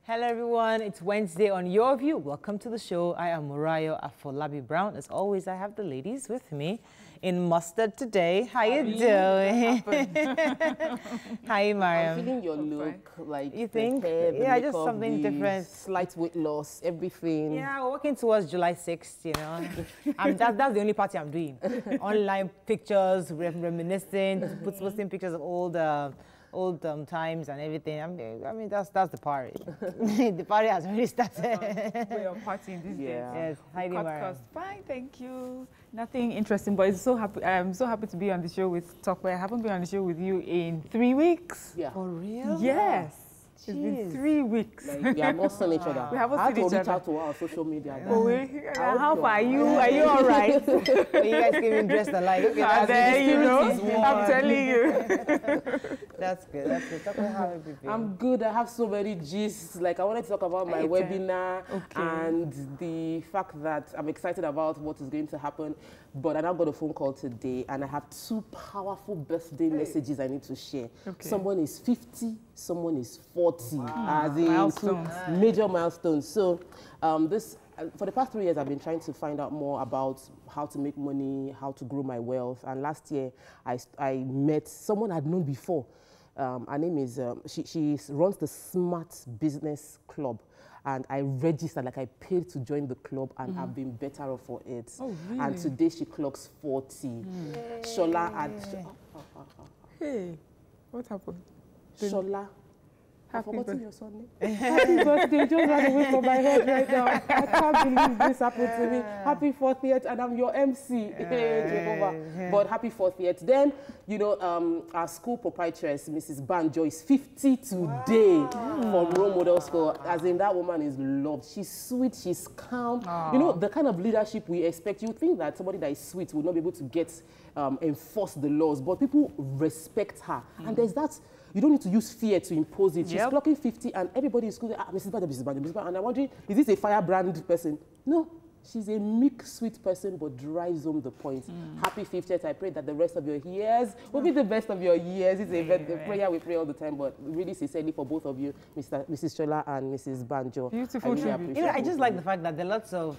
Hello everyone, it's Wednesday on Your View. Welcome to the show. I am Murayo Afolabi Brown. As always, I have the ladies with me in mustard today. How you doing? Hi, Mariam. I'm feeling your look, like you think? Hair, yeah, makeup, just something different. Slight weight loss, everything. Yeah, we're working towards July 6th, you know. That's the only party I'm doing. Online pictures, reminiscing, posting pictures of old times and everything. I mean that's the party. The party has already started. We are partying these days. Yes. Heidi Mariam. Fine, thank you. Nothing interesting, but it's so happy. I'm so happy to be on the show with Talk. I haven't been on the show with you in 3 weeks. Yeah. For real? Yes. Jeez. It's been 3 weeks. Like, we have not seen each other. We haven't I have seen to each reach other. out to her on social media. How far are you? Are you all right? Well, you guys came in dressed alike. Okay, that's there, you know. I'm telling you. That's good. That's good. Talk about how have you been? I'm good. I have so many gists. Like I wanted to talk about my webinar and the fact that I'm excited about what is going to happen. But I now got a phone call today, and I have 2 powerful birthday messages I need to share. Okay. Someone is 50, someone is 40. Wow. As in Milestones. 2 major milestones. So for the past 3 years, I've been trying to find out more about how to make money, how to grow my wealth. And last year, I met someone I'd known before. Her name is, she runs the Smart Business Club. And I registered, like I paid to join the club, and I've been better off for it. Oh, really? And today she clocks 40. Shola and... Hey, what happened? Shola. I've Happy forgotten your son name. Happy birthday, just ran away from my head right now. I can't believe this happened to me. Happy 40th, and I'm your MC. Jehovah. But happy 40th. Then, you know, our school proprietress, Mrs. Banjo, is 50 today from Role Model School. As in, that woman is loved. She's sweet, she's calm. You know, the kind of leadership we expect. You think that somebody that is sweet will not be able to enforce the laws, but people respect her. And there's that. You don't need to use fear to impose it. She's clocking 50, and everybody in school, Mrs. Banjo, Mrs. Banjo, Mrs. Banjo. And I'm wondering, is this a firebrand person? No. She's a meek, sweet person, but drives home the point. Happy 50th. I pray that the rest of your years will be the best of your years. It's a prayer we pray all the time, but really sincerely for both of you, Mrs. Shola and Mrs. Banjo. Beautiful tribute. You know, I just like the fact that there are lots of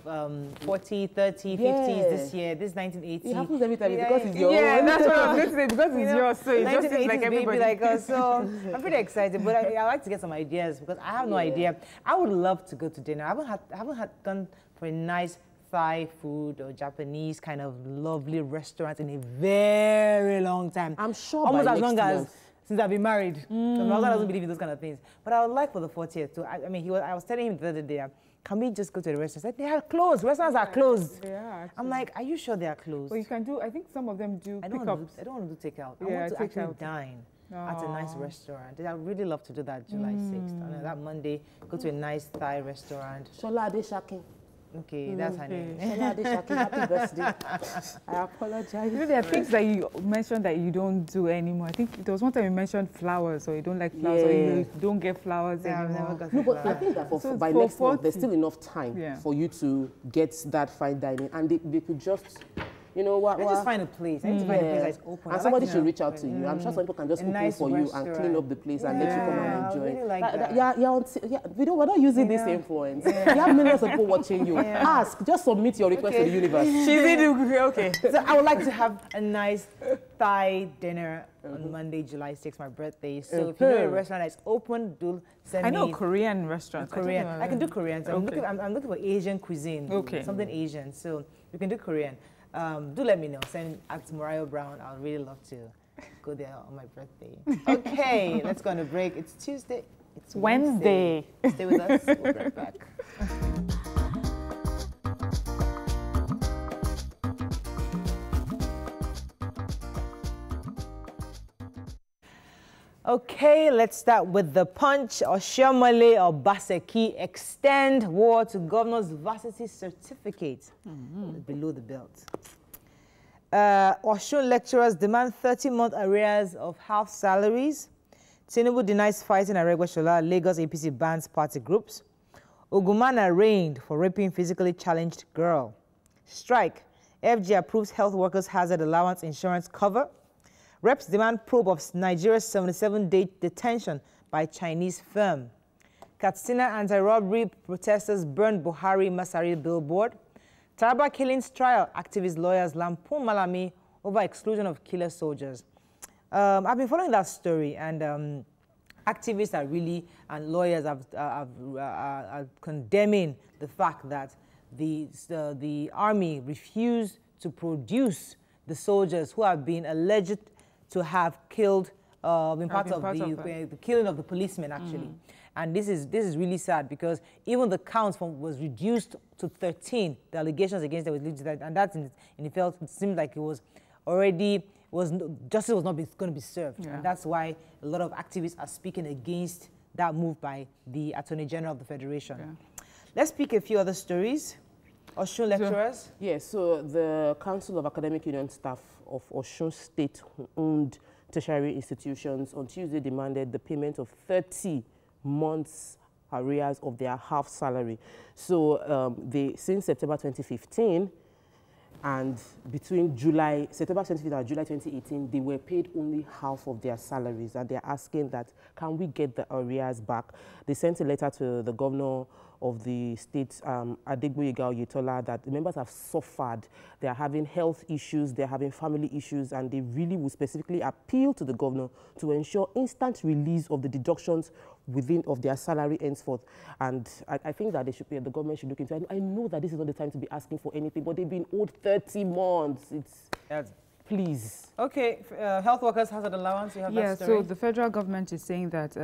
40, 30, 50s this year. This is 1980. It happens every time because it's your Yeah, own. that's what I was going to say, because it's yours, so it just seems 1980s like everybody. like us. So I'm pretty excited, but I like to get some ideas because I have no idea. I would love to go to dinner. I haven't gone for a nice Thai food or Japanese kind of lovely restaurant in a very long time. I'm sure almost by as long next as month. since I've been married. So my husband doesn't believe in those kind of things. But I would like for the 40th too. I mean, I was telling him the other day, can we just go to the restaurant? He said, they are closed. Restaurants are closed. Yeah, I'm like, are you sure they are closed? Well, you can do, I think some of them do I don't want to do takeout. I want to actually dine at a nice restaurant. I really love to do that July 6th. I know, that Monday, go to a nice Thai restaurant. Shola Adeshaki. Okay, that's her name. Shola Adeshaki, happy birthday. I apologize. You know, there are things that you mentioned that you don't do anymore. I think there was one time you mentioned flowers, or you don't like flowers, or you don't get flowers anymore. No, but I think that by next month, there's still enough time for you to get that fine dining, and they could just, you know what? Just find a place. I need to find a place that's open. And somebody should reach out to you. I'm sure some people can just open for you and clean up the place and let you come and enjoy. Really like that. We're not using this influence. You have millions of people watching you. Ask, just submit your request to the universe. Okay. So I would like to have a nice Thai dinner on Monday, July 6th, my birthday. So if you know a restaurant that's open, do send me. I know Korean restaurants. Korean. I can do Korean. So I'm looking for Asian cuisine. Okay. Something Asian. So you can do Korean. Do let me know. Send at Murayo Brown. I'd really love to go there on my birthday. Okay, let's go on a break. It's Tuesday. It's Wednesday. Stay with us. We'll be right back. Okay, let's start with the punch. Oshiomhole Obaseki extend war to governor's varsity certificate below the belt. Osun lecturers demand 30-month arrears of half salaries. Tinubu denies fighting Aregbesola. Lagos APC bans party groups. Oguman arraigned for raping physically challenged girl. Strike. FG approves health workers hazard allowance insurance cover. Reps demand probe of Nigeria's 77-day detention by Chinese firm. Katsina anti-robbery protesters burned Buhari Masari billboard. Taraba killings trial, activist lawyers lampoon Malami over exclusion of killer soldiers. I've been following that story, and activists are really, and lawyers are condemning the fact that the army refused to produce the soldiers who have been alleged to have killed, been part of the killing of the policemen, actually. And this is really sad, because even the count was reduced to 13. The allegations against them was reduced to that, and that it seemed like it was already justice was not going to be served. Yeah. And that's why a lot of activists are speaking against that move by the Attorney General of the Federation. Yeah. Let's pick a few other stories. Osun lecturers? Yes, so the Council of Academic Union Staff of Osun State-owned tertiary institutions on Tuesday demanded the payment of 30 months arrears of their half salary. So since September 2015 and between September 2015 and July 2018, they were paid only half of their salaries, and they're asking that, can we get the arrears back? They sent a letter to the governor of the state, Adegboyega Oyetola, that the members have suffered. They are having health issues, they're having family issues, and they really will specifically appeal to the governor to ensure instant release of the deductions of their salary henceforth. And I think that the government should look into it. I know that this is not the time to be asking for anything, but they've been owed 30 months. Please. Okay, health workers hazard allowance, you have that story? So the federal government is saying that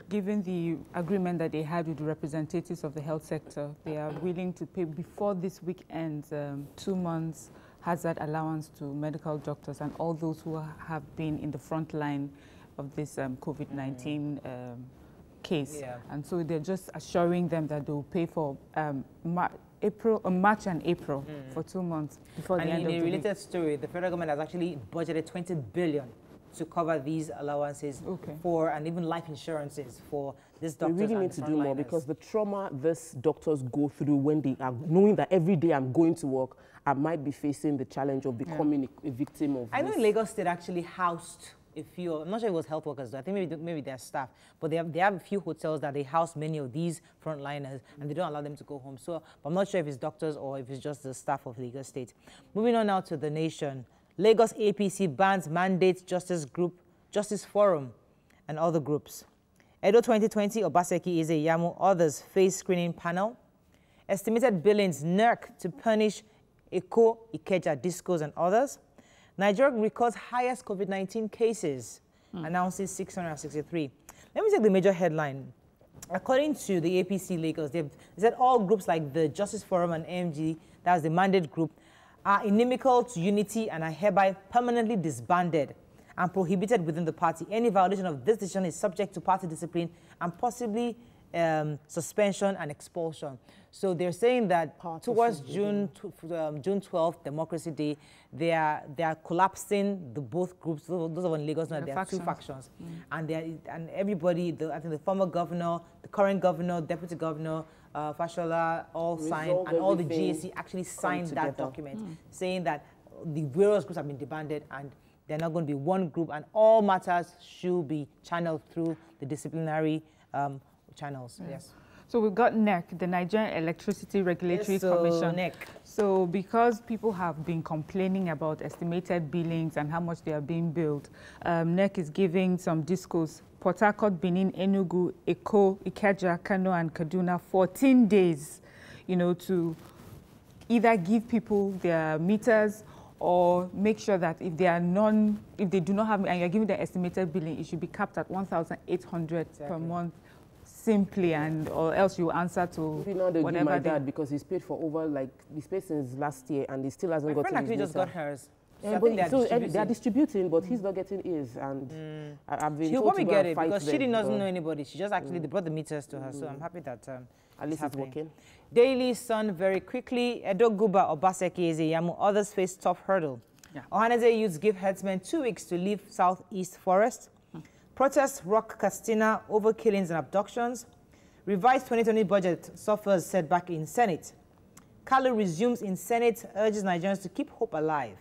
given the agreement that they had with the representatives of the health sector, they are willing to pay before this week ends 2 months hazard allowance to medical doctors and all those who have been in the front line of this COVID-19 case. Yeah. And so they're just assuring them that they will pay for March and April for 2 months before the end of the week. And in a related story, the federal government has actually budgeted 20 billion to cover these allowances for, and even life insurances for these doctors. We really need to do more, because the trauma these doctors go through when they are knowing that every day I'm going to work, I might be facing the challenge of becoming a victim of I know Lagos State actually housed a few, I'm not sure if it was health workers, I think maybe their staff, but they have a few hotels that they house many of these frontliners, and they don't allow them to go home. So I'm not sure if it's doctors or if it's just the staff of Lagos State. Moving on now to The Nation. Lagos APC bans mandates Justice Forum and other groups. Edo 2020, Obaseki Eze-Iyamu, others face screening panel. Estimated billings, NERC to punish Eko, Ikeja, Discos and others. Nigeria records highest COVID-19 cases, announces 663. Let me take the major headline. According to the APC Lagos, they said all groups like the Justice Forum and AMG, that's the mandate group, are inimical to unity and are hereby permanently disbanded and prohibited within the party. Any violation of this decision is subject to party discipline and possibly suspension and expulsion. So they're saying that towards June 12th, Democracy Day, they are collapsing both groups. Those of in Lagos, there are two factions, and everybody. I think the former governor, the current governor, deputy governor, Fashola, all signed, and all the GAC actually signed that document saying that the various groups have been disbanded and they're not going to be one group, and all matters should be channeled through the disciplinary channels. Yes. So we've got NERC, the Nigerian Electricity Regulatory Commission. NERC. So because people have been complaining about estimated billings and how much they are being billed, NERC is giving some discos, Port Harcourt, Benin, Enugu, Eko, Ikeja, Kano and Kaduna 14 days, to either give people their meters or make sure that if they do not have, and you're giving the estimated billing, it should be capped at 1,800 per month. Simply, or else you answer to whatever. Do my dad, because he's paid for he's paid since last year and he still hasn't got his. My friend actually just got hers. They're distributing, but he's not getting his, and I've been He'll told probably to get it fight because them, she doesn't know anybody. She just actually they brought the meters to her, so I'm happy that at least it's working. Daily Sun very quickly. Edo Guba, Obaseki Eze-Iyamu, others face tough hurdle. Ohaneze youths give herdsmen 2 weeks to leave Southeast Forest. Protests rock Katsina over killings and abductions. Revised 2020 budget suffers setback in Senate. Kalu resumes in Senate, urges Nigerians to keep hope alive.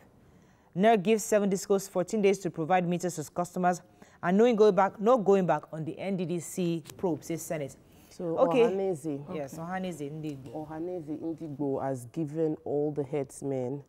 NERC gives 7 discos 14 days to provide meters to customers, and no going back on the NDDC probe, says Senate. So okay. Ohaneze. Yes, Ohaneze Ndigbo. Ohaneze Ndigbo has given all the headsmen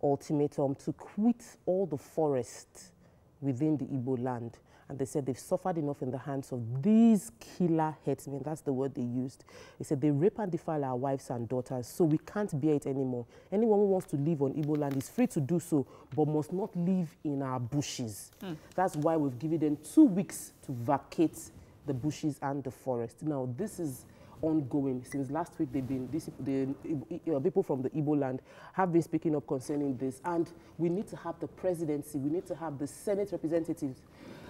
ultimatum to quit all the forests within the Igbo land. And they said they've suffered enough in the hands of these killer headsmen. That's the word they used. They said they rape and defile our wives and daughters, so we can't bear it anymore. Anyone who wants to live on Igbo land is free to do so, but must not live in our bushes. That's why we've given them 2 weeks to vacate the bushes and the forest. Now, this is ongoing. Since last week, the people from the Igbo land have been speaking up concerning this, and we need to have the presidency, we need to have the Senate representatives,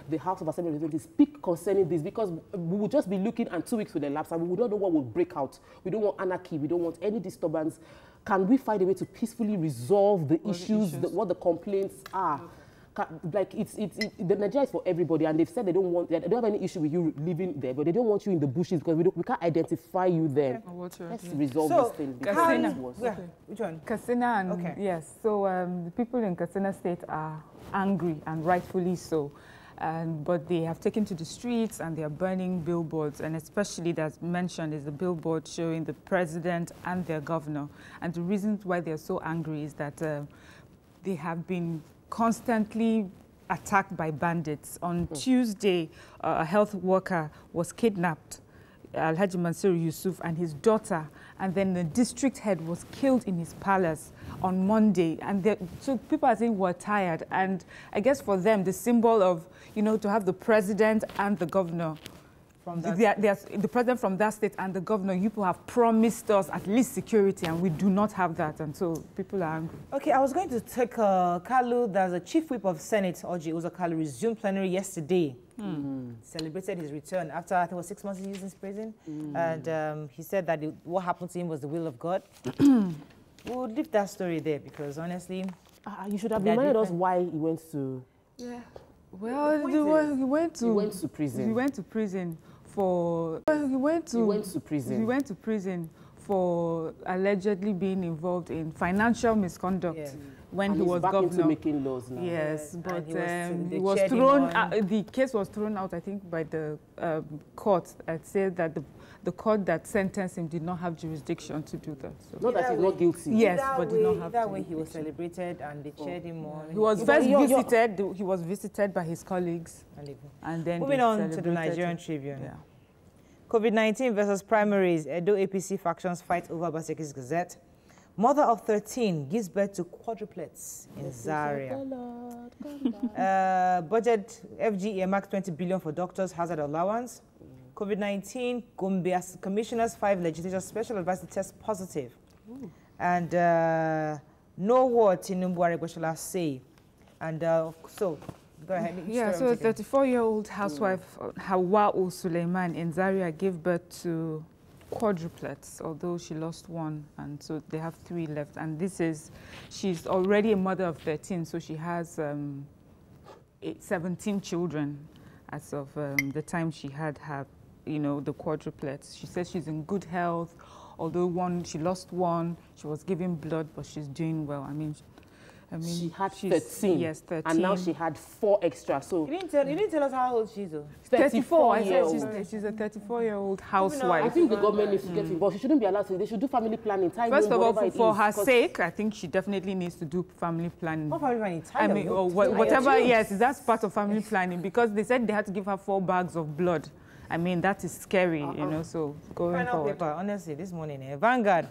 the House of Assembly representatives speak concerning this, because we will just be looking and 2 weeks will elapse and we don't know what will break out. We don't want anarchy, we don't want any disturbance. Can we find a way to peacefully resolve the issues, what the complaints are? Like the Nigeria is for everybody, and they've said they don't have any issue with you living there, but they don't want you in the bushes because we can't identify you there. Let's resolve this thing. Which one? Katsina, and yes. So the people in Katsina State are angry, and rightfully so. But they have taken to the streets and they are burning billboards, and especially that's mentioned is the billboard showing the president and their governor. And the reason why they're so angry is that they have been constantly attacked by bandits. On Tuesday, a health worker was kidnapped, Alhaji Mansour Yusuf, and his daughter, and then the district head was killed in his palace on Monday. And so people, I think, were tired. And I guess for them, the symbol of, you know, to have the president and the governor, the president from that state and the governor, you people have promised us at least security, and we do not have that, and so people are angry. Okay, I was going to take Kalu, there's a chief whip of Senate, Orji Uzo Kalu, resumed plenary yesterday. Celebrated his return after, I think it was 6 months he was in prison. And he said that what happened to him was the will of God. We'll leave that story there because honestly... you should have reminded us why he went to... Yeah. Well, he went to prison. He went to prison for allegedly being involved in financial misconduct when he was governor. Into making laws now. Yes, but he was thrown. The case was thrown out, I think, by the court. I'd say that the court that sentenced him did not have jurisdiction to do that. So. Not that he's not guilty. Yes, but did not have. That way, he was celebrated and they cheered him on. He was first visited. He was visited by his colleagues, and then moving on to the Nigerian Tribune. Yeah. COVID-19 versus primaries. Edo APC factions fight over Baseki's Gazette. Mother of 13 gives birth to quadruplets in Zaria. Budget FG earmarks 20 billion for doctors' hazard allowance. COVID-19, Gombe commissioners 5 legislators special advisor test positive. And no word Tinubu Aregbesola say. And so, go ahead. Yeah, so a 34-year-old housewife, Hawa Suleiman in Zaria, gave birth to quadruplets, although she lost one, and so they have 3 left. And she's already a mother of 13, so she has 17 children as of the time she had her, the quadruplets. She says she's in good health, although she lost one, she was giving blood, but she's doing well. I mean, she had 13. Yes, 13. And now she had 4 extra. So you didn't tell us how old she's. 34. I said she's a 34-year-old housewife. I think the government needs to get involved. She shouldn't be allowed to. They should do family planning. First of all, for her sake, I think she definitely needs to do family planning. Not family planning. I mean, or whatever. Yes, that's part of family planning, because they said they had to give her 4 bags of blood. I mean, that is scary, so going final forward. Paper, honestly, this morning, Vanguard.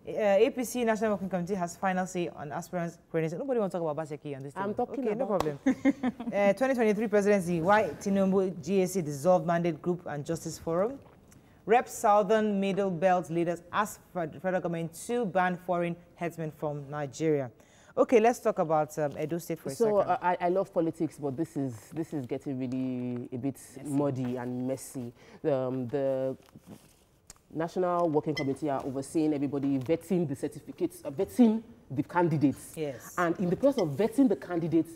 APC National Working Committee has final say on aspirants' coordination. Nobody wants to talk about Baseki on this. I'm talking about. No problem. 2023 presidency, why Tinubu GAC dissolved mandate group and justice forum. Rep Southern Middle Belt leaders ask for the federal government to ban foreign headsmen from Nigeria. Okay, let's talk about Edo State for a second. So I love politics, but this is getting really a bit muddy and messy. The National Working Committee are overseeing everybody, vetting the certificates, vetting the candidates. Yes. And in the process of vetting the candidates,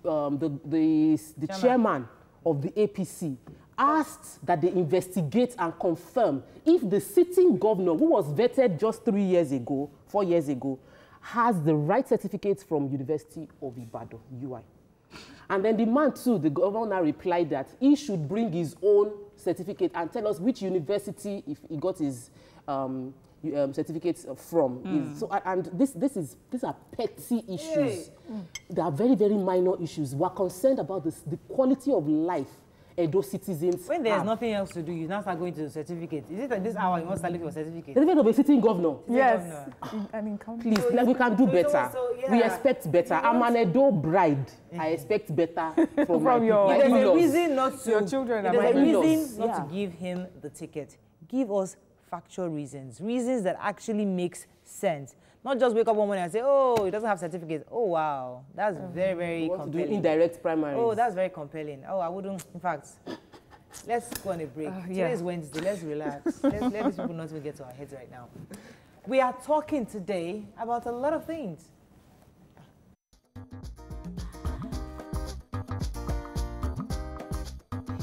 the chairman of the APC asked that they investigate and confirm if the sitting governor, who was vetted just 4 years ago, has the right certificates from University of Ibadan, UI. And then the man too, the governor replied that he should bring his own certificate and tell us which university if he got his certificates from. So, and these are petty issues. They are very, very minor issues. We're concerned about the quality of life Edo citizens when there's nothing else to do, you now start going to the certificate. Is it at this hour you want to start looking for a certificate? The certificate of a sitting governor. Yes. I mean, please, like we can do better. We expect better. I'm an Edo bride. I expect better from your there's a reason not to. Your children. There's a reason not to give him the ticket. Give us factual reasons that actually makes sense. Not just wake up one morning and say, oh, he doesn't have certificates. Oh, wow. That's very, very compelling. To do indirect primaries. Oh, that's very compelling. Oh, I wouldn't. In fact, let's go on a break. Today is Wednesday. Let's relax. Let these people not even get to our heads right now. We are talking today about a lot of things.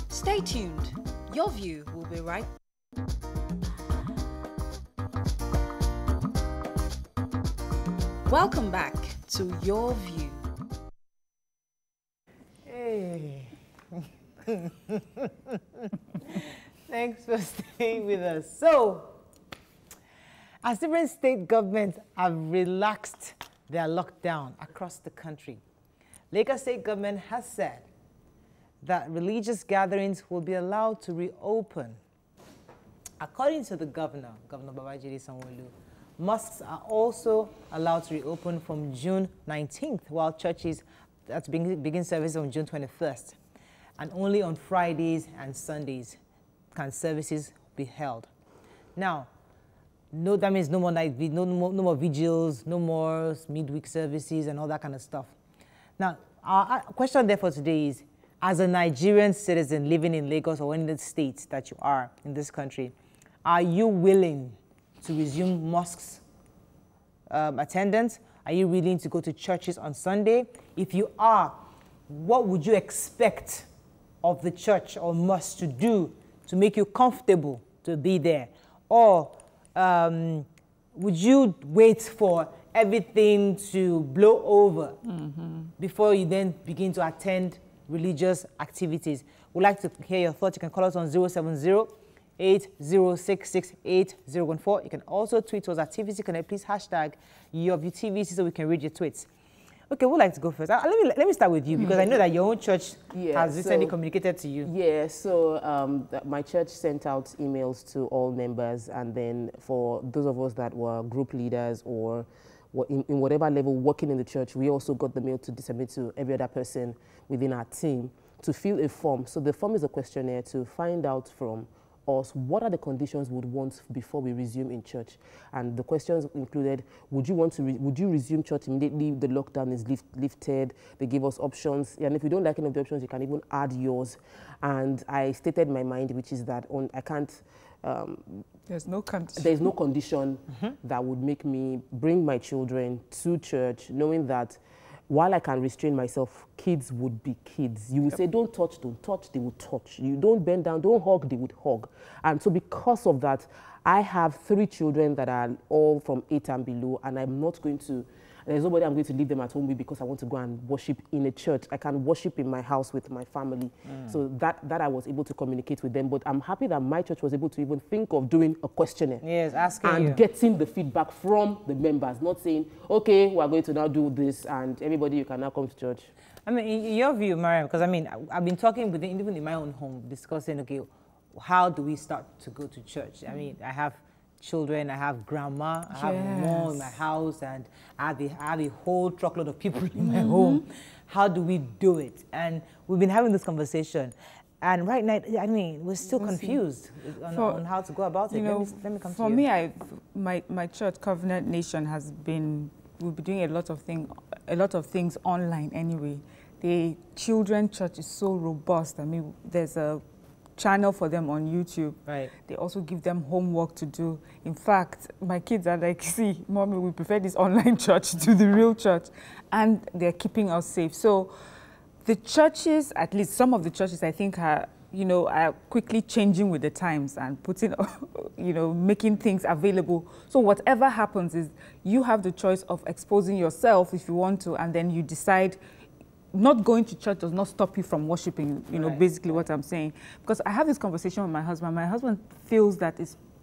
Stay tuned. Your View will be right. Welcome back to Your View. Hey. Thanks for staying with us. So, as different state governments have relaxed their lockdown across the country, Lagos State government has said that religious gatherings will be allowed to reopen. According to the governor, Governor Babajide Sanwo-Olu, mosques are also allowed to reopen from June 19th, while churches begin service on June 21st. And only on Fridays and Sundays can services be held. Now, that means no more night, no more vigils, no more midweek services and all that kind of stuff. Now, our question therefore today is, as a Nigerian citizen living in Lagos or any of the states that you are in this country, are you willing to resume mosques attendance? Are you willing to go to churches on Sunday? If you are, what would you expect of the church or mosque to do to make you comfortable to be there? Or would you wait for everything to blow over before you then begin to attend religious activities? We'd like to hear your thoughts. You can call us on 070-8066-8014. You can also tweet us at TVC Connect. Please hashtag YourViewTVC so we can read your tweets. Okay, we'd like to go first. Let me start with you because I know that your own church has recently communicated to you. Yeah, so my church sent out emails to all members, and then for those of us that were group leaders or in whatever level working in the church, we also got the mail to disseminate to every other person within our team to fill a form. So the form is a questionnaire to find out from us what are the conditions we would want before we resume in church. And the questions included, would you resume church immediately the lockdown is lifted? They give us options, and if you don't like any of the options, you can even add yours. And I stated my mind, which is that I can't there's no condition that would make me bring my children to church, knowing that while I can restrain myself, kids would be kids. You will say, don't touch, they will touch. You don't bend down, don't hug, they would hug. And so because of that, I have 3 children that are all from 8 and below, and I'm not going to, there's nobody I'm going to leave them at home with because I want to go and worship in a church. I can worship in my house with my family. So that I was able to communicate with them. But I'm happy that my church was able to even think of doing a questionnaire. Yes, asking and getting the feedback from the members, not saying, okay, we're going to now do this and everybody, you can now come to church. I mean, in your view, Mariam, because I mean, I've been talking with even in my own home, discussing, okay, how do we start to go to church? I mean, I have children, I have grandma, I have mom in my house, and I have a whole truckload of people in my home. How do we do it? And we've been having this conversation. And right now, I mean, we're still confused on how to go about it. Let me come to you. For me, my church, Covenant Nation, we'll be doing a lot of things online anyway. The children church is so robust. I mean, there's a channel for them on YouTube. Right. They also give them homework to do. In fact, my kids are like, see, Mommy, we prefer this online church to the real church. And they're keeping us safe. So the churches, at least some of the churches, I think are quickly changing with the times and putting, making things available. So whatever happens is you have the choice of exposing yourself if you want to, and then you decide not going to church does not stop you from worshiping, you know, basically what I'm saying. Because I have this conversation with my husband. My husband feels that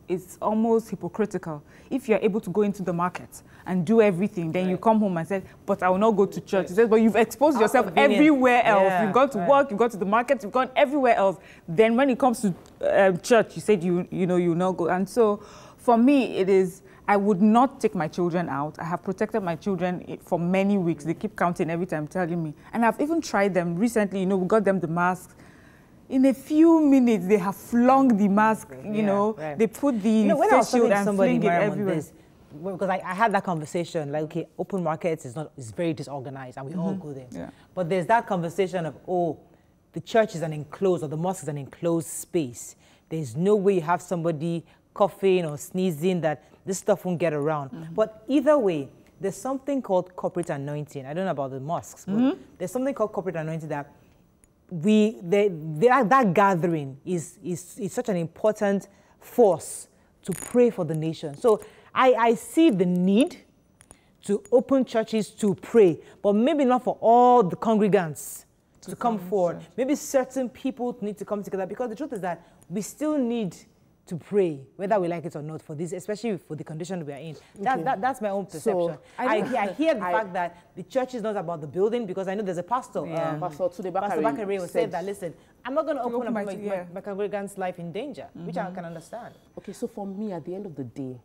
it's almost hypocritical. If you're able to go into the market and do everything, then you come home and say, but I will not go to church. He says, but you've exposed yourself everywhere else. You've gone to work, you've gone to the market, you've gone everywhere else. Then when it comes to church, you said you know, you not go. And so for me, it is, I would not take my children out. I have protected my children for many weeks. They keep counting every time telling me. And I've even tried them recently, you know, we got them the masks. In a few minutes, they have flung the mask, you know, they put the face shield and fling it everywhere. Because I had that conversation, like, okay, open markets is very disorganized and we all go there. Yeah. But there's that conversation of, oh, the church is an enclosed, or the mosque is an enclosed space. There's no way you have somebody coughing or sneezing that this stuff won't get around. But either way, there's something called corporate anointing. I don't know about the mosques, but there's something called corporate anointing that that gathering is such an important force to pray for the nation. So I see the need to open churches to pray, but maybe not for all the congregants to come forward. Maybe certain people need to come together, because the truth is that we still need to pray, whether we like it or not, for this, especially for the condition we are in. That's my own perception. So, I hear the fact that the church is not about the building, because I know there's a pastor, Pastor Bakare will say that, listen, I'm not going to open up my congregants' life in danger, which I can understand. Okay, so for me, at the end of the day,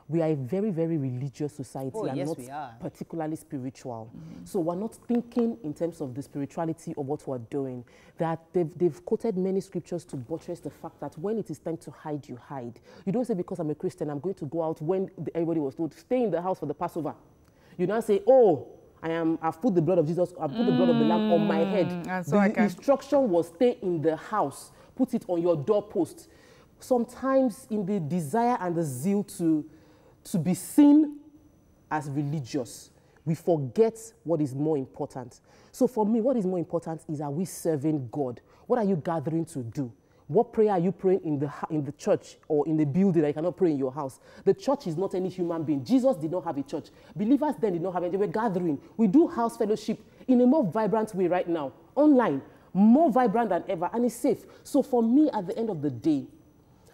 we are a very, very religious society and not particularly spiritual. So we're not thinking in terms of the spirituality of what we're doing. That they've quoted many scriptures to buttress the fact that when it is time to hide, you hide. You don't say, because I'm a Christian, I'm going to go out when everybody was told, stay in the house for the Passover. You now say, oh, I've put the blood of Jesus, I've put the blood of the Lamb on my head. So the instruction was, stay in the house, put it on your doorpost. Sometimes in the desire and the zeal to be seen as religious, we forget what is more important. So for me, what is more important is, are we serving God? What are you gathering to do? What prayer are you praying in the church or in the building that you cannot pray in your house? The church is not any human being. Jesus did not have a church. Believers then did not have it. They were gathering. We do house fellowship in a more vibrant way right now, online, more vibrant than ever, and it's safe. So for me, at the end of the day,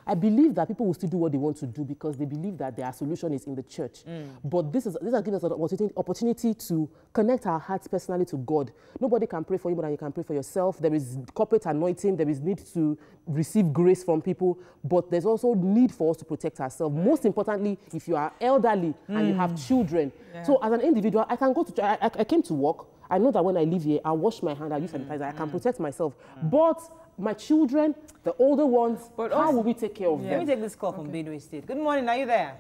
I believe that people will still do what they want to do because they believe that their solution is in the church. But this has given us an opportunity to connect our hearts personally to God. Nobody can pray for you more than you can pray for yourself. There is corporate anointing. There is need to receive grace from people. But there's also need for us to protect ourselves. Most importantly, if you are elderly and you have children. So as an individual, I can go to church. I came to work. I know that when I leave here, I wash my hand, I use sanitizer. I can protect myself. But my children, the older ones, how will we take care of them? Let me take this call from Benue State. Good morning, are you there?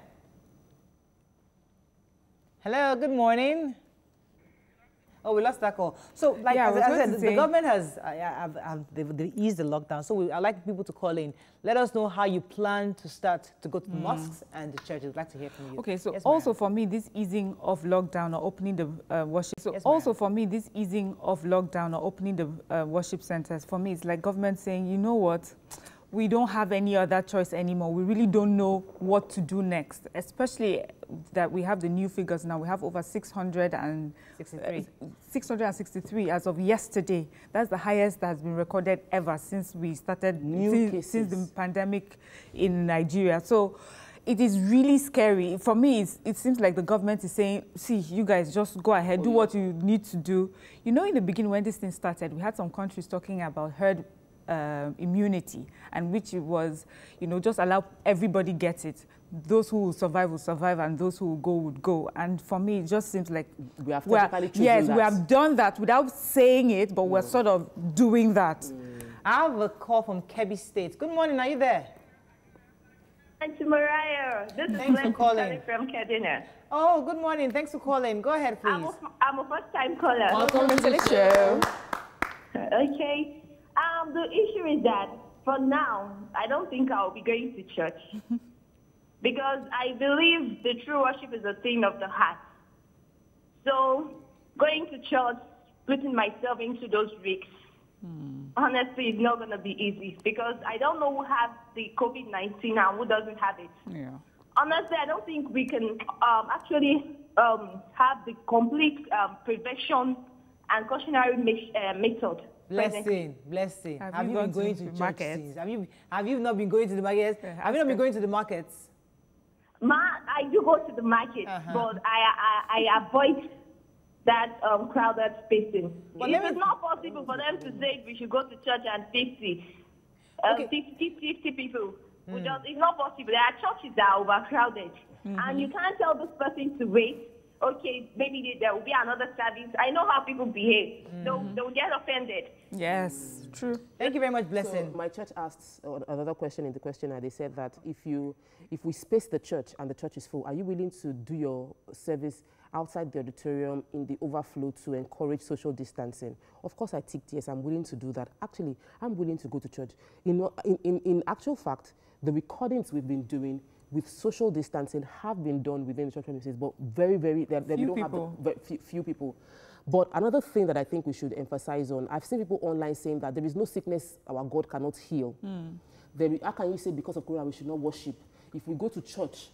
Hello, good morning. Oh, we lost that call. So, like as I said, the government has they've eased the lockdown. So I'd like people to call in. Let us know how you plan to start to go to the mosques and the churches. We'd like to hear from you. Okay, so also for me, this easing of lockdown or opening the worship. So also for me, this easing of lockdown or opening the worship centers, for me, it's like government saying, you know what? We don't have any other choice anymore. We really don't know what to do next, especially that we have the new figures now. We have over 663 as of yesterday. That's the highest that has been recorded ever since we started, since the pandemic in Nigeria. So it is really scary. For me, it seems like the government is saying, see, you guys just go ahead, do what you need to do. You know, in the beginning when this thing started, we had some countries talking about herd immunity, and which it was, you know, just allow everybody get it. Those who will survive, and those who will go would go. And for me, it just seems like we have we have done that without saying it, but we're sort of doing that. I have a call from Kebbi State. Good morning, are you there? Thanks, Mariah. This is Glenn calling from Kaduna. Oh, good morning. Thanks for calling. Go ahead, please. I'm a first-time caller. Welcome to the show. Okay. The issue is that for now, I don't think I'll be going to church because I believe the true worship is a thing of the heart. So going to church, putting myself into those risks, honestly, it's not going to be easy because I don't know who has the COVID-19 and who doesn't have it. Yeah. Honestly, I don't think we can actually have the complete prevention and cautionary method. Blessing. Have you been going to church since? Have you not been going to the markets? Have you not been going to the markets? I do go to the market, but I avoid that crowded spacing. It is not possible for them to say we should go to church and 50 people. It's not possible. There are churches that are overcrowded, and you can't tell this person to wait. Okay, maybe there will be another service. I know how people behave. They will get offended. Yes, true. Thank you very much, Blessing. So my church asked another question in the questionnaire. They said that if we space the church and the church is full, are you willing to do your service outside the auditorium in the overflow to encourage social distancing? Of course, I ticked yes, I'm willing to do that. Actually, I'm willing to go to church. In actual fact, the recordings we've been doing with social distancing have been done within the church premises, but very, very, few people. But another thing that I think we should emphasize on, I've seen people online saying that there is no sickness our God cannot heal. How can you say because of Corona we should not worship? If we go to church,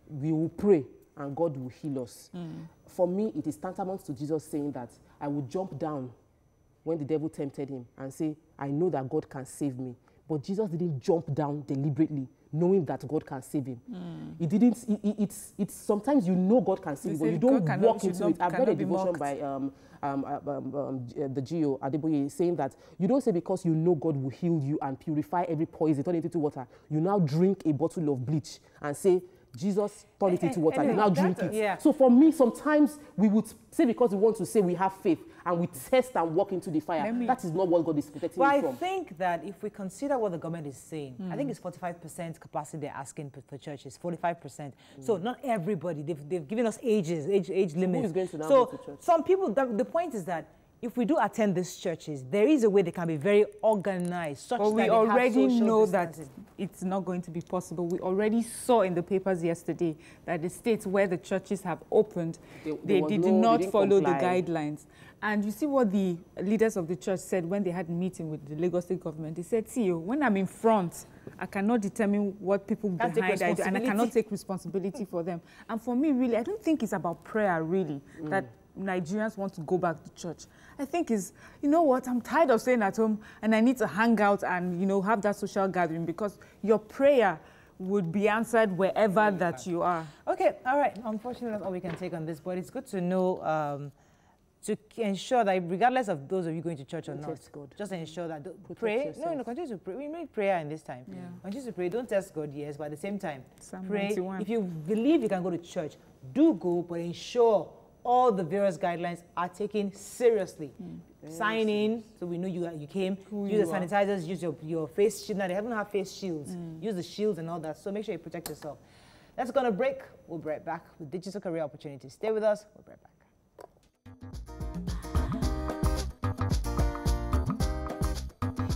we will pray and God will heal us. For me, it is tantamount to Jesus saying that I will jump down when the devil tempted him and say, I know that God can save me. But Jesus didn't jump down deliberately, knowing that God can save him. He didn't, it's sometimes you know God can save you, but you don't walk into it. I've read a devotion by the GO Adeboye saying that you don't say because you know God will heal you and purify every poison, turn it into water, you now drink a bottle of bleach and say, Jesus turned it into water, you now drink it. Yeah. So for me, sometimes we would say because we want to say we have faith and we test and walk into the fire. That is not what God is protecting you from. I think that if we consider what the government is saying, I think it's 45% capacity they're asking for churches, 45%. So not everybody, they've given us age limits. Who is going to now so go to church? Some people, the point is that if we do attend these churches, there is a way they can be very organized. Such but we already know that it's not going to be possible. We already saw in the papers yesterday that the states where the churches have opened, they did not follow the guidelines. And you see what the leaders of the church said when they had a meeting with the Lagos State government. They said, see, when I'm in front, I cannot determine what people behind I do, and I cannot take responsibility for them. And for me, really, I don't think it's about prayer, really, that Nigerians want to go back to church. I think is, you know what, I'm tired of staying at home and I need to hang out and, you know, have that social gathering, because your prayer would be answered wherever that you are. Okay, all right. Unfortunately, that's all we can take on this, but it's good to know to ensure that regardless of those of you going to church or not, just ensure that pray. No, continue to pray. We need prayer in this time. Yeah. Continue to pray. Don't test God, yes, but at the same time, pray. 91. If you believe you can go to church, do go, but ensure all the various guidelines are taken seriously. Sign in, so we know you came. Use the sanitizers, use your face shield. Now, they haven't had face shields. Use the shields and all that, so make sure you protect yourself. Let's go on a break. We'll be right back with digital career opportunities. Stay with us. We'll be right back.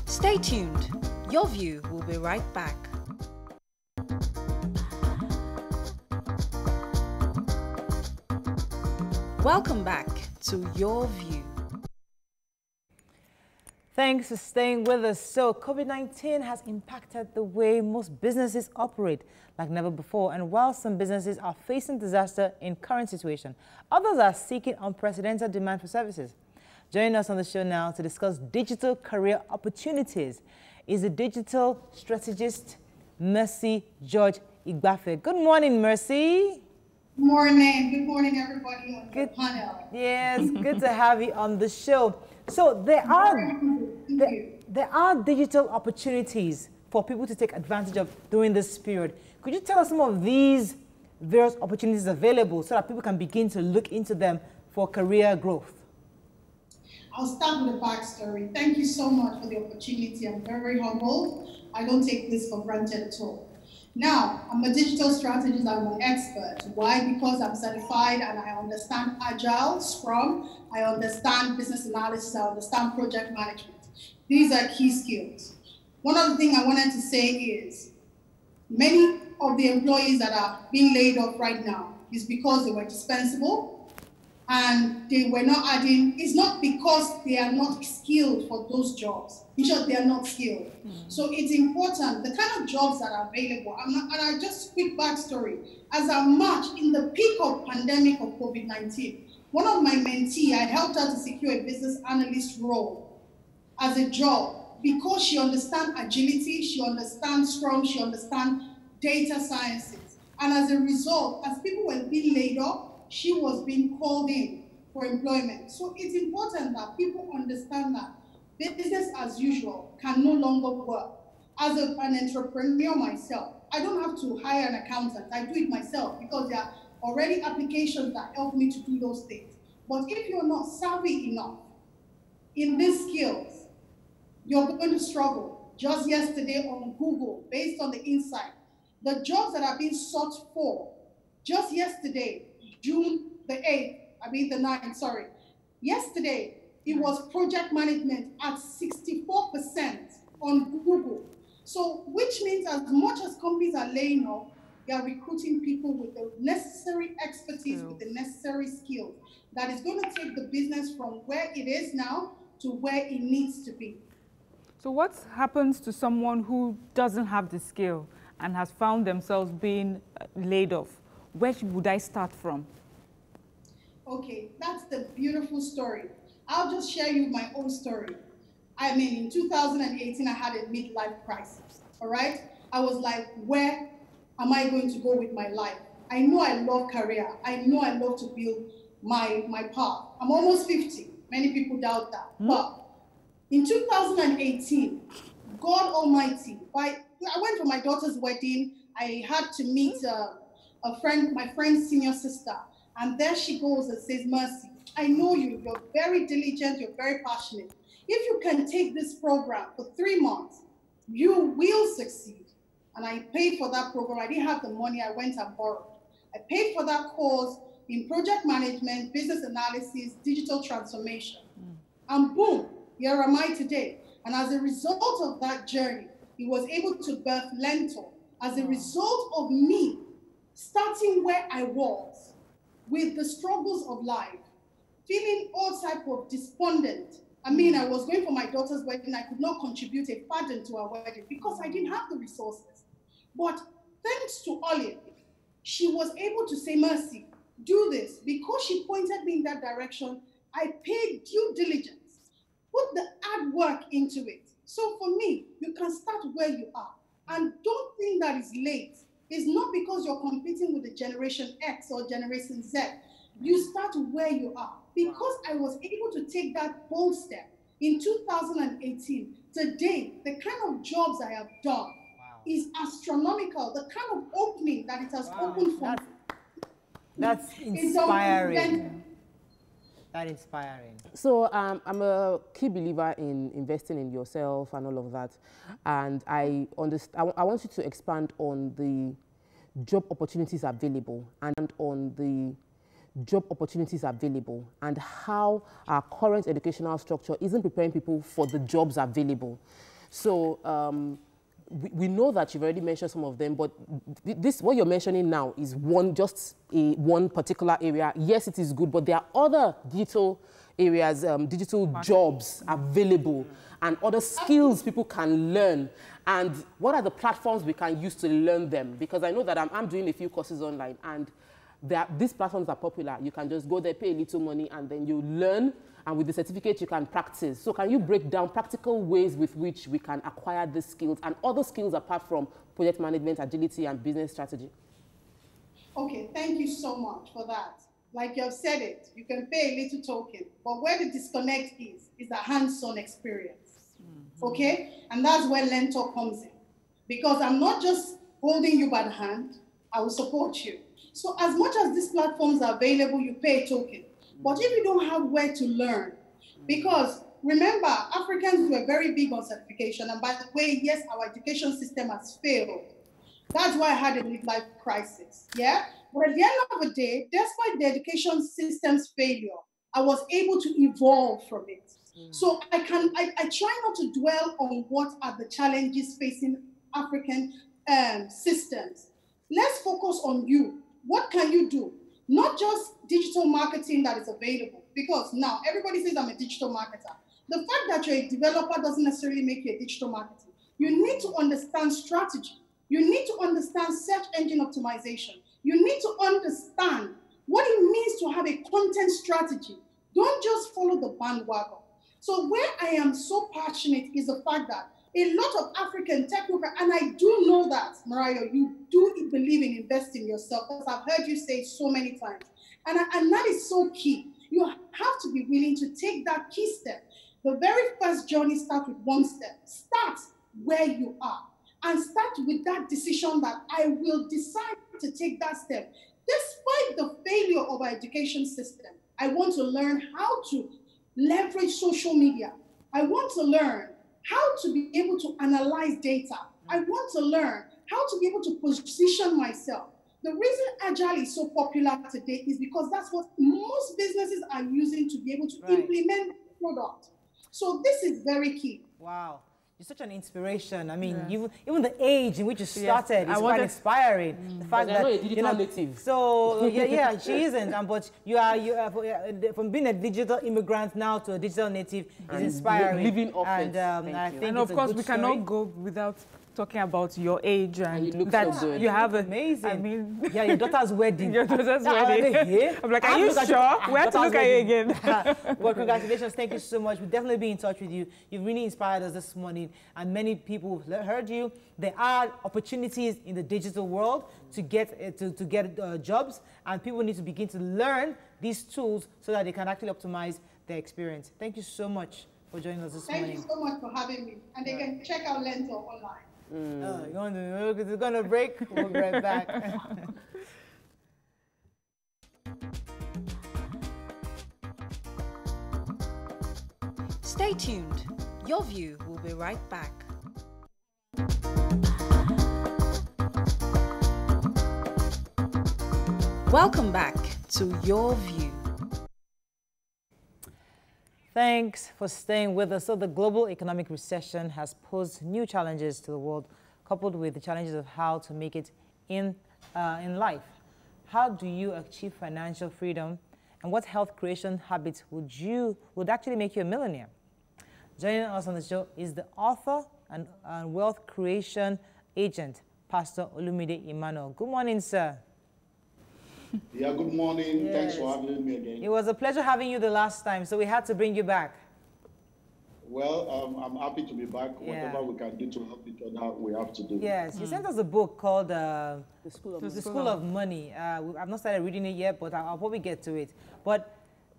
Stay tuned. Your View will be right back. Welcome back to Your View. Thanks for staying with us. So COVID-19 has impacted the way most businesses operate like never before. And while some businesses are facing disaster in current situation, others are seeking unprecedented demand for services. Joining us on the show now to discuss digital career opportunities is the digital strategist, Mercy George Igbafe. Good morning, Mercy. Good morning, everybody on the panel. Yes, good to have you on the show. So there are digital opportunities for people to take advantage of during this period. Could you tell us some of these various opportunities available so that people can begin to look into them for career growth? I'll start with a backstory. Thank you so much for the opportunity. I'm very, very humbled. I don't take this for granted at all. Now, I'm a digital strategist, I'm an expert. Why? Because I'm certified and I understand Agile, Scrum, I understand business analysis, I understand project management. These are key skills. One other thing I wanted to say is, many of the employees that are being laid off right now is because they were dispensable and they were not adding. It's not because they are not skilled for those jobs. In short, they are not skilled. So it's important, the kind of jobs that are available. And I just quick backstory. As of March, in the peak of pandemic of COVID-19, One of my mentees, I helped her to secure a business analyst role as a job because she understands agility, she understands Scrum, she understands data sciences. And as a result, as people were being laid off, she was being called in for employment. So it's important that people understand that business as usual can no longer work. As an entrepreneur myself, I don't have to hire an accountant. I do it myself because there are already applications that help me to do those things. But if you're not savvy enough in these skills, you're going to struggle. Just yesterday on Google, based on the insight, the jobs that are being sought for, just yesterday, June the 8th, the 9th, sorry. Yesterday, it was project management at 64% on Google. So, which means as much as companies are laying off, they are recruiting people with the necessary expertise, with the necessary skills that is going to take the business from where it is now to where it needs to be. So what happens to someone who doesn't have the skill and has found themselves being laid off? Where would I start from? Okay, that's the beautiful story. I'll just share you my own story. I mean, in 2018, I had a midlife crisis, all right? I was like, where am I going to go with my life? I know I love career. I know I love to build my path. I'm almost 50. Many people doubt that. But in 2018, God Almighty, I went for my daughter's wedding. I had to meet my friend's senior sister. And there she goes and says, Mercy, I know you. You're very diligent. You're very passionate. If you can take this program for 3 months, you will succeed. And I paid for that program. I didn't have the money. I went and borrowed. I paid for that course in project management, business analysis, digital transformation. And boom, here am I today. And as a result of that journey, he was able to birth Lento. As a result of me starting where I was with the struggles of life, feeling all type of despondent. I mean, I was going for my daughter's wedding. I could not contribute a pardon to her wedding because I didn't have the resources. But thanks to Olive, she was able to say, Mercy, do this. Because she pointed me in that direction, I paid due diligence, put the hard work into it. So for me, you can start where you are. And don't think that it's late. It's not because you're competing with the Generation X or Generation Z. You start where you are. Because I was able to take that bold step in 2018, today, the kind of jobs I have done is astronomical. The kind of opening that it has opened for me. That's inspiring. That's inspiring. So I'm a key believer in investing in yourself and all of that. And I want you to expand on the job opportunities available and how our current educational structure isn't preparing people for the jobs available. So we know that you've already mentioned some of them, but this, what you're mentioning now, is one particular area. Yes, it is good, but there are other digital areas, digital jobs available, and other skills people can learn. And what are the platforms we can use to learn them? Because I know that I'm doing a few courses online, and these platforms are popular. You can just go there, pay a little money, and then you learn. And with the certificate, you can practice. So can you break down practical ways with which we can acquire these skills and other skills apart from project management, agility, and business strategy? Okay, thank you so much for that. Like you have said it, you can pay a little token, but where the disconnect is a hands-on experience, okay? And that's where Lento comes in. Because I'm not just holding you by the hand, I will support you. So as much as these platforms are available, you pay a token. But if you don't have where to learn, because remember, Africans were very big on certification. And by the way, yes, our education system has failed. That's why I had a midlife crisis, yeah? But at the end of the day, despite the education system's failure, I was able to evolve from it. So I try not to dwell on what are the challenges facing African systems. Let's focus on you. What can you do? Not just digital marketing that is available, because now everybody says I'm a digital marketer. The fact that you're a developer doesn't necessarily make you a digital marketer. You need to understand strategy. You need to understand search engine optimization. You need to understand what it means to have a content strategy. Don't just follow the bandwagon. So where I am so passionate is the fact that a lot of African technocrats, and I do know that, Mariah, you do believe in investing in yourself, because I've heard you say so many times. And that is so key. You have to be willing to take that key step. The very first journey starts with one step. Start where you are and start with that decision that I will decide to take that step. Despite the failure of our education system, I want to learn how to leverage social media. I want to learn how to be able to analyze data. I want to learn how to be able to position myself. The reason Agile is so popular today is because that's what most businesses are using to be able to implement product. So this is very key. Wow. You're such an inspiration. I mean, even the age in which you started is quite inspiring. The fact that a digital native. So yeah, she isn't. But you are from being a digital immigrant now to a digital native is inspiring. Living off it. I think and of course, we cannot go without talking about your age and you look that so good. you have amazing. I mean, yeah, your daughter's wedding. Your daughter's wedding. I'm like, are you sure? We have to look at you again. Well, congratulations. Thank you so much. We'll definitely be in touch with you. You've really inspired us this morning, and many people have heard you. There are opportunities in the digital world to get jobs, and people need to begin to learn these tools so that they can actually optimize their experience. Thank you so much for joining us this morning. Thank you so much for having me. And they can check out Lento online. It's going to break. We'll be right back. Stay tuned. Your View will be right back. Welcome back to Your View. Thanks for staying with us. So the global economic recession has posed new challenges to the world, coupled with the challenges of how to make it in life. How do you achieve financial freedom, and what health creation habits would actually make you a millionaire? Joining us on the show is the author and wealth creation agent, Pastor Olumide Emmanuel. Good morning, sir. Yeah, good morning. Yes. Thanks for having me again. It was a pleasure having you the last time, so we had to bring you back. Well, I'm happy to be back. Yeah. Whatever we can do to help each other, we have to do. Yes, you sent us a book called The School of Money. I've not started reading it yet, but I'll probably get to it. But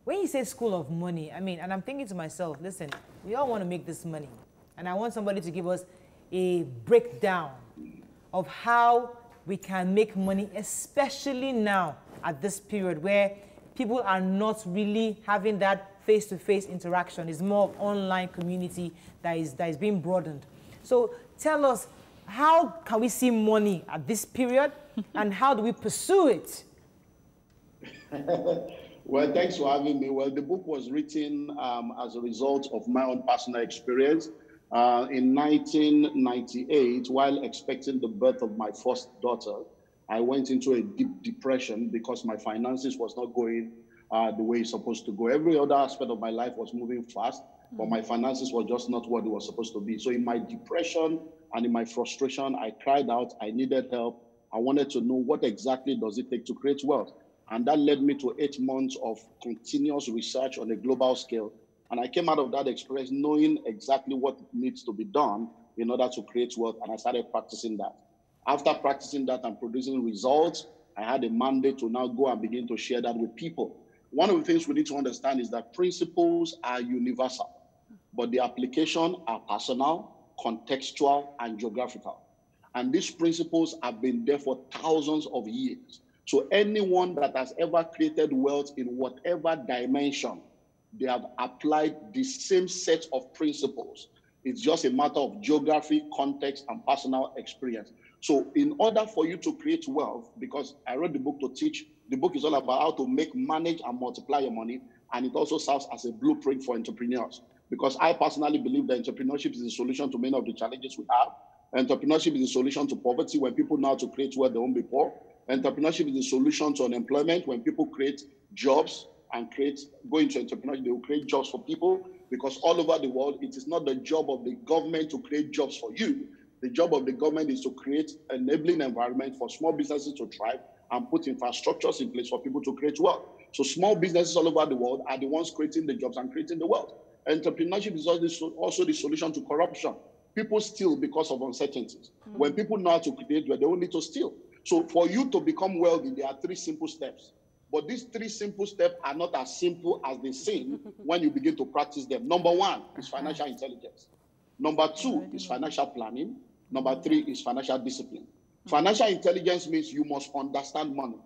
when you say School of Money, I mean, and I'm thinking to myself, listen, we all want to make this money. And I want somebody to give us a breakdown of how we can make money, especially now at this period where people are not really having that face-to-face interaction. It's more of online community that is being broadened. So tell us, how can we see money at this period and how do we pursue it? Well, thanks for having me. Well, the book was written as a result of my own personal experience. In 1998, while expecting the birth of my first daughter, I went into a deep depression because my finances was not going the way it's supposed to go. Every other aspect of my life was moving fast, but my finances were just not what it was supposed to be. So in my depression and in my frustration, I cried out. I needed help. I wanted to know what exactly does it take to create wealth. And that led me to 8 months of continuous research on a global scale. And I came out of that experience knowing exactly what needs to be done in order to create wealth, and I started practicing that. After practicing that and producing results, I had a mandate to now go and begin to share that with people. One of the things we need to understand is that principles are universal, but the application are personal, contextual, and geographical. And these principles have been there for thousands of years. So anyone that has ever created wealth in whatever dimension, they have applied the same set of principles. It's just a matter of geography, context, and personal experience. So in order for you to create wealth, because I wrote the book to teach, the book is all about how to make, manage, and multiply your money. And it also serves as a blueprint for entrepreneurs. Because I personally believe that entrepreneurship is the solution to many of the challenges we have. Entrepreneurship is the solution to poverty. When people know how to create wealth, they won't be poor. Entrepreneurship is the solution to unemployment. When people create jobs and go into entrepreneurship, they will create jobs for people, because all over the world, it is not the job of the government to create jobs for you. The job of the government is to create an enabling environment for small businesses to thrive and put infrastructures in place for people to create wealth. So small businesses all over the world are the ones creating the jobs and creating the wealth. Entrepreneurship is also the solution to corruption. People steal because of uncertainties. When people know how to create wealth, they don't need to steal. So for you to become wealthy, there are 3 simple steps. But these 3 simple steps are not as simple as they seem when you begin to practice them. Number 1 is financial intelligence. Number 2 is financial planning. Number 3 is financial discipline. Financial intelligence means you must understand money.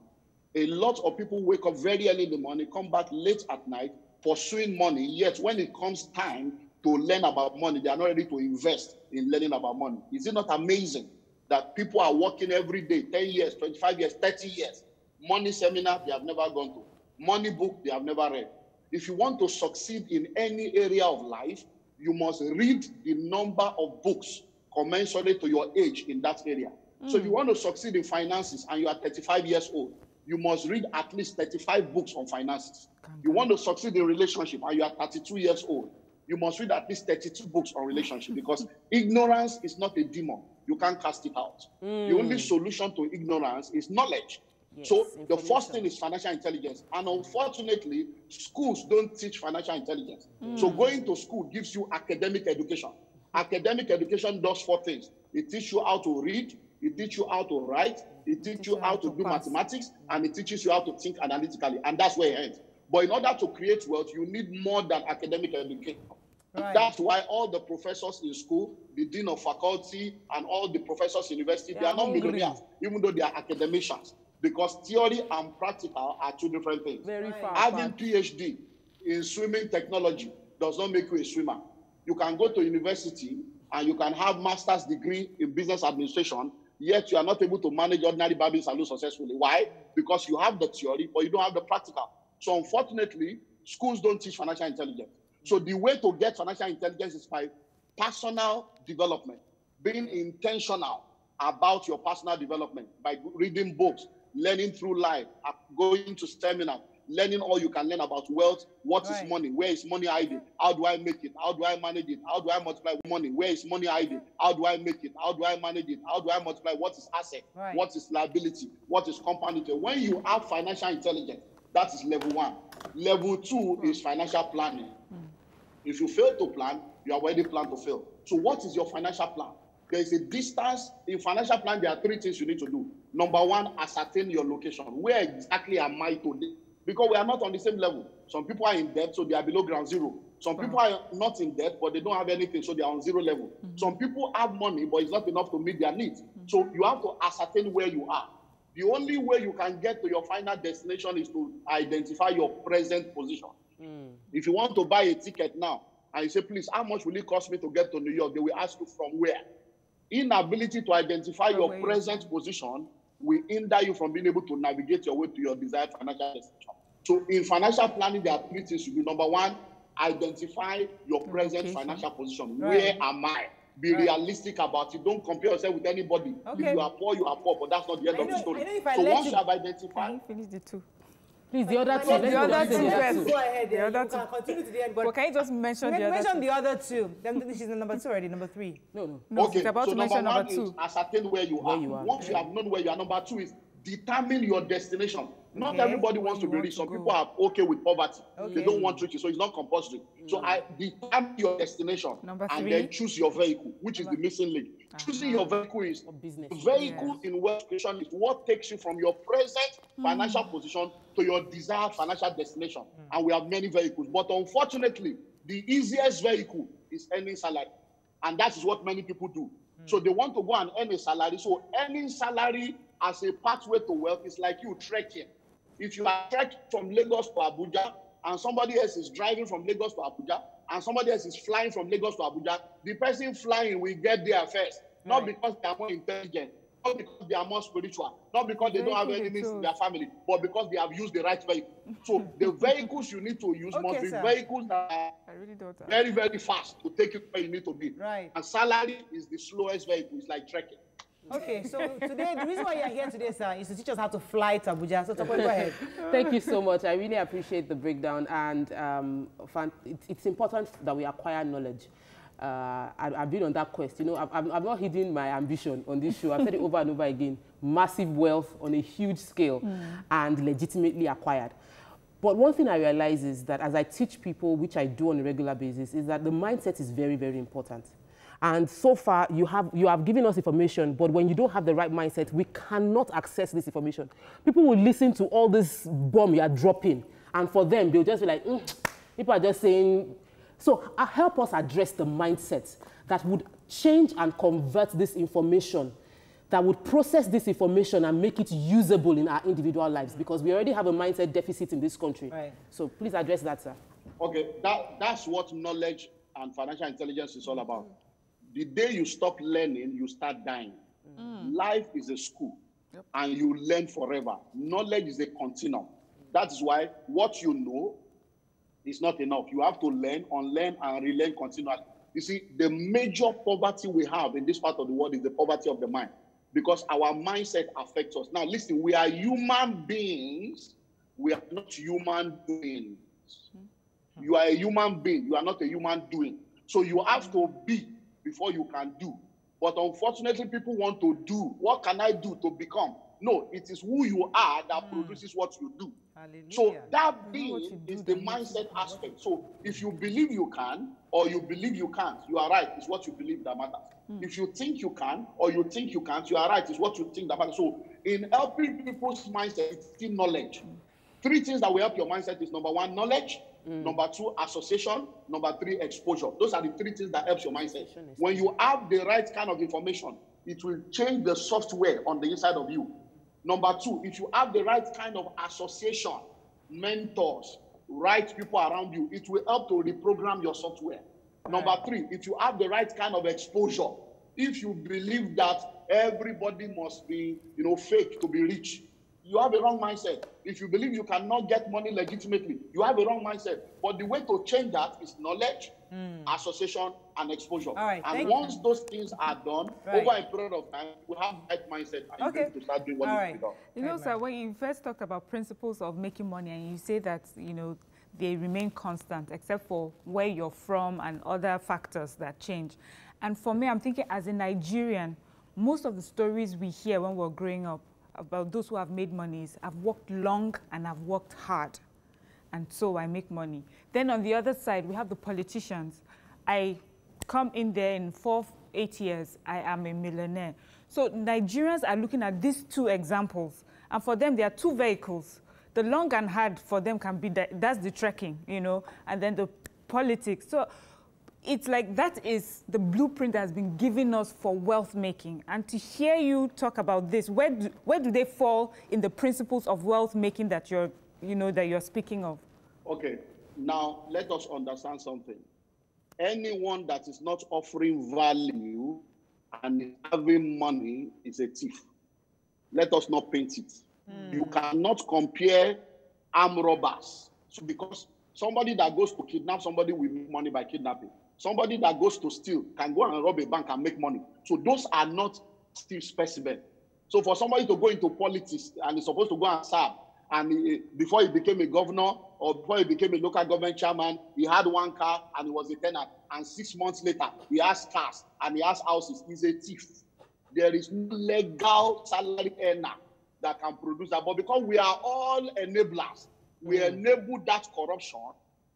A lot of people wake up very early in the morning, come back late at night, pursuing money, yet when it comes time to learn about money, they are not ready to invest in learning about money. Is it not amazing that people are working every day, 10 years, 25 years, 30 years, money seminar they have never gone to, money book they have never read. If you want to succeed in any area of life, you must read the number of books commensurate to your age in that area. So if you want to succeed in finances and you are 35 years old, you must read at least 35 books on finances. You want to succeed in relationship and you are 32 years old, you must read at least 32 books on relationship, because ignorance is not a demon. You can't cast it out. The only solution to ignorance is knowledge. Yes, so the first thing is financial intelligence. And unfortunately, schools don't teach financial intelligence. So going to school gives you academic education. Academic education does 4 things. It teaches you how to read, it teaches you how to write, it teaches you how to do mathematics, and it teaches you how to think analytically. And that's where it ends. But in order to create wealth, you need more than academic education. Right. That's why all the professors in school, the dean of faculty, and all the professors in university, they are not millionaires, even though they are academicians. Because theory and practical are 2 different things. Very far. Having PhD in swimming technology does not make you a swimmer. You can go to university and you can have master's degree in business administration, yet you are not able to manage ordinary barbing salon successfully. Why? Because you have the theory, but you don't have the practical. So unfortunately, schools don't teach financial intelligence. So the way to get financial intelligence is by personal development, being intentional about your personal development, by reading books, learning through life, going to seminars, learning all you can learn about wealth. What is money? Where is money hiding? How do I make it? How do I manage it? How do I multiply money? Where is money hiding? How do I make it? How do I manage it? How do I multiply? What is asset? What is liability? What is compound interest? When you have financial intelligence, that is level 1. Level 2 is financial planning. If you fail to plan, you are already planned to fail. So what is your financial plan? There is a distance. In financial plan, there are 3 things you need to do. Number 1, ascertain your location. Where exactly am I today? Because we are not on the same level. Some people are in debt, so they are below ground zero. Some people are not in debt, but they don't have anything, so they are on 0 level. Some people have money, but it's not enough to meet their needs. So you have to ascertain where you are. The only way you can get to your final destination is to identify your present position. If you want to buy a ticket now, and you say, please, how much will it cost me to get to New York? They will ask you from where. Inability to identify your present position will hinder you from being able to navigate your way to your desired financial destination. So in financial planning, there are 3 things you do. Number 1, identify your present financial position. Where am I? Be realistic about it. Don't compare yourself with anybody. If you are poor, but that's not the end of the story. So once you have identified... Finish the 2. Please, the other 2. The other 2 first. Go ahead. The other 2. Can continue to the end. But can you just mention the other 2? Mention the other 2. Then she's in number 2 already, number 3. No. Okay, it's about so to mention number 1 number 2. is ascertain where you are. Once you have known where you are, number 2 is determine your destination. Not everybody wants to be rich. Some people are okay with poverty. They don't want riches, so it's not compulsory. So I determine your destination and then choose your vehicle, which is the missing link. Choosing your vehicle is vehicle in wealth creation is what takes you from your present financial position to your desired financial destination. And we have many vehicles, but unfortunately, the easiest vehicle is earning salary, and that is what many people do. So they want to go and earn a salary. So earning salary as a pathway to wealth is like you trekking. If you are trekking from Lagos to Abuja, and somebody else is driving from Lagos to Abuja, and somebody else is flying from Lagos to Abuja, the person flying will get there first. Not because they are more intelligent, not because they are more spiritual, not because they don't have enemies in their family, but because they have used the right vehicle. So the vehicles you need to use must be vehicles that are very, very fast to take you where you need to be. And salary is the slowest vehicle. It's like trekking. Okay, so today, the reason why you're here today, sir, is to teach us how to fly to Abuja. So, Topo, go ahead. Thank you so much. I really appreciate the breakdown. And it's important that we acquire knowledge. I've been on that quest. You know, I've not hidden my ambition on this show. I've said it over and over again. Massive wealth on a huge scale and legitimately acquired. But one thing I realize is that as I teach people, which I do on a regular basis, is that the mindset is very, very important. And so far, you have given us information, but when you don't have the right mindset, we cannot access this information. People will listen to all this bomb you are dropping, and for them, they'll just be like, people are just saying. So help us address the mindset that would change and convert this information, that would process this information and make it usable in our individual lives, because we already have a mindset deficit in this country. Right. So please address that, sir. Okay, that's what knowledge and financial intelligence is all about. The day you stop learning, you start dying. Life is a school, and you learn forever. Knowledge is a continuum. That is why what you know is not enough. You have to learn, unlearn, and relearn continually. You see, the major poverty we have in this part of the world is the poverty of the mind, because our mindset affects us. Now, listen, we are human beings. We are not human beings. You are a human being. You are not a human doing. So you have to be before you can do. But unfortunately, people want to do. What can I do to become? No, it is who you are that produces what you do. Hallelujah. So that being is the mindset aspect. So if you believe you can or you believe you can't, you are right. It's what you believe that matters. If you think you can or you think you can't, you are right. It's what you think that matters. So in helping people's mindset, it's still knowledge. 3 things that will help your mindset is: number 1, knowledge. Number 2, association. Number 3, exposure. Those are the 3 things that helps your mindset. When you have the right kind of information, it will change the software on the inside of you. Number 2, if you have the right kind of association, mentors, right people around you, it will help to reprogram your software. Number 3, if you have the right kind of exposure, if you believe that everybody must be, fake to be rich, you have a wrong mindset. If you believe you cannot get money legitimately, you have a wrong mindset. But the way to change that is knowledge, association, and exposure. All right, and once those things are done, over a period of time, you have that mindset and you need to start doing what needs to be done. You know, sir, when you first talked about principles of making money, and you say that, they remain constant except for where you're from and other factors that change. And for me, I'm thinking as a Nigerian, most of the stories we hear when we're growing up about those who have made money is, I've worked long and I've worked hard, and so I make money. Then on the other side, we have the politicians. I come in there in 4-8 years, I am a millionaire. So Nigerians are looking at these 2 examples, and for them, there are 2 vehicles. The long and hard for them can be that's the trekking, and then the politics. So it's like that is the blueprint that has been given us for wealth making. And to hear you talk about this, where do they fall in the principles of wealth making that you're speaking of? Okay, now let us understand something. Anyone that is not offering value and having money is a thief. Let us not paint it. You cannot compare armed robbers. So because somebody that goes to kidnap somebody will make money by kidnapping. Somebody that goes to steal can go and rob a bank and make money. So those are not steal specimen. So for somebody to go into politics and he's supposed to go and serve, and before he became a governor or before he became a local government chairman, he had 1 car and he was a tenant. And 6 months later, he has cars and he has houses. He's a thief. There is no legal salary earner that can produce that. But because we are all enablers, we enable that corruption.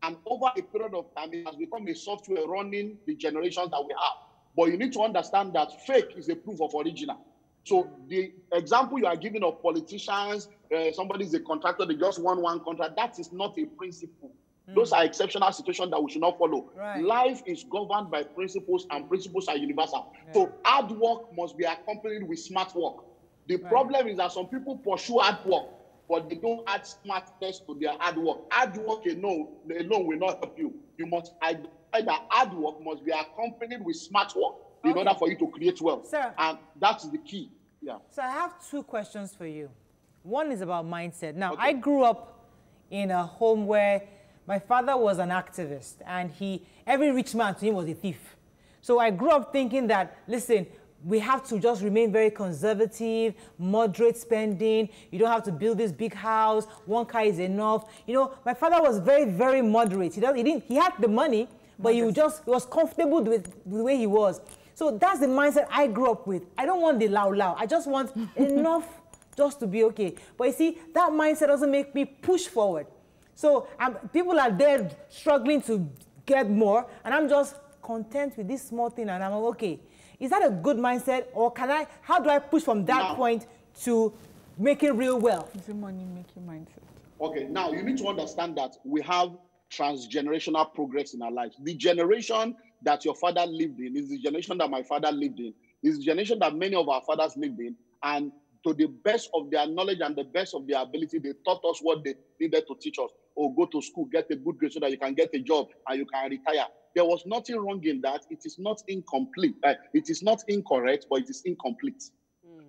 And over a period of time, it has become a software running the generations that we have. But you need to understand that fake is a proof of original. So the example you are giving of politicians, somebody is a contractor, they just won 1 contract, that is not a principle. Those are exceptional situations that we should not follow. Life is governed by principles, and principles are universal. So hard work must be accompanied with smart work. The problem is that some people pursue hard work, but they don't add smartness to their hard work. Hard work alone will not help you. You must identify that hard work must be accompanied with smart work in order for you to create wealth. Sir, and that's the key. Yeah. So I have 2 questions for you. One is about mindset. Now, I grew up in a home where my father was an activist, and every rich man to him was a thief. So I grew up thinking that, listen, we have to just remain very conservative, moderate spending. You don't have to build this big house. 1 car is enough. My father was very, very moderate. He had the money, but he was comfortable with the way he was. So that's the mindset I grew up with. I don't want the loud. I just want enough just to be okay. But you see, that mindset doesn't make me push forward. So people are there struggling to get more, and I'm just content with this small thing, and I'm okay. Is that a good mindset, or how do I push from that point to making real wealth? It's a money-making mindset. Okay, now you need to understand that we have transgenerational progress in our lives. The generation that your father lived in is the generation that my father lived in, is the generation that many of our fathers lived in, and to the best of their knowledge and the best of their ability, they taught us what they needed to teach us. Oh, go to school, get a good grade so that you can get a job and you can retire. There was nothing wrong in that. It is not incomplete. It is not incorrect, but it is incomplete.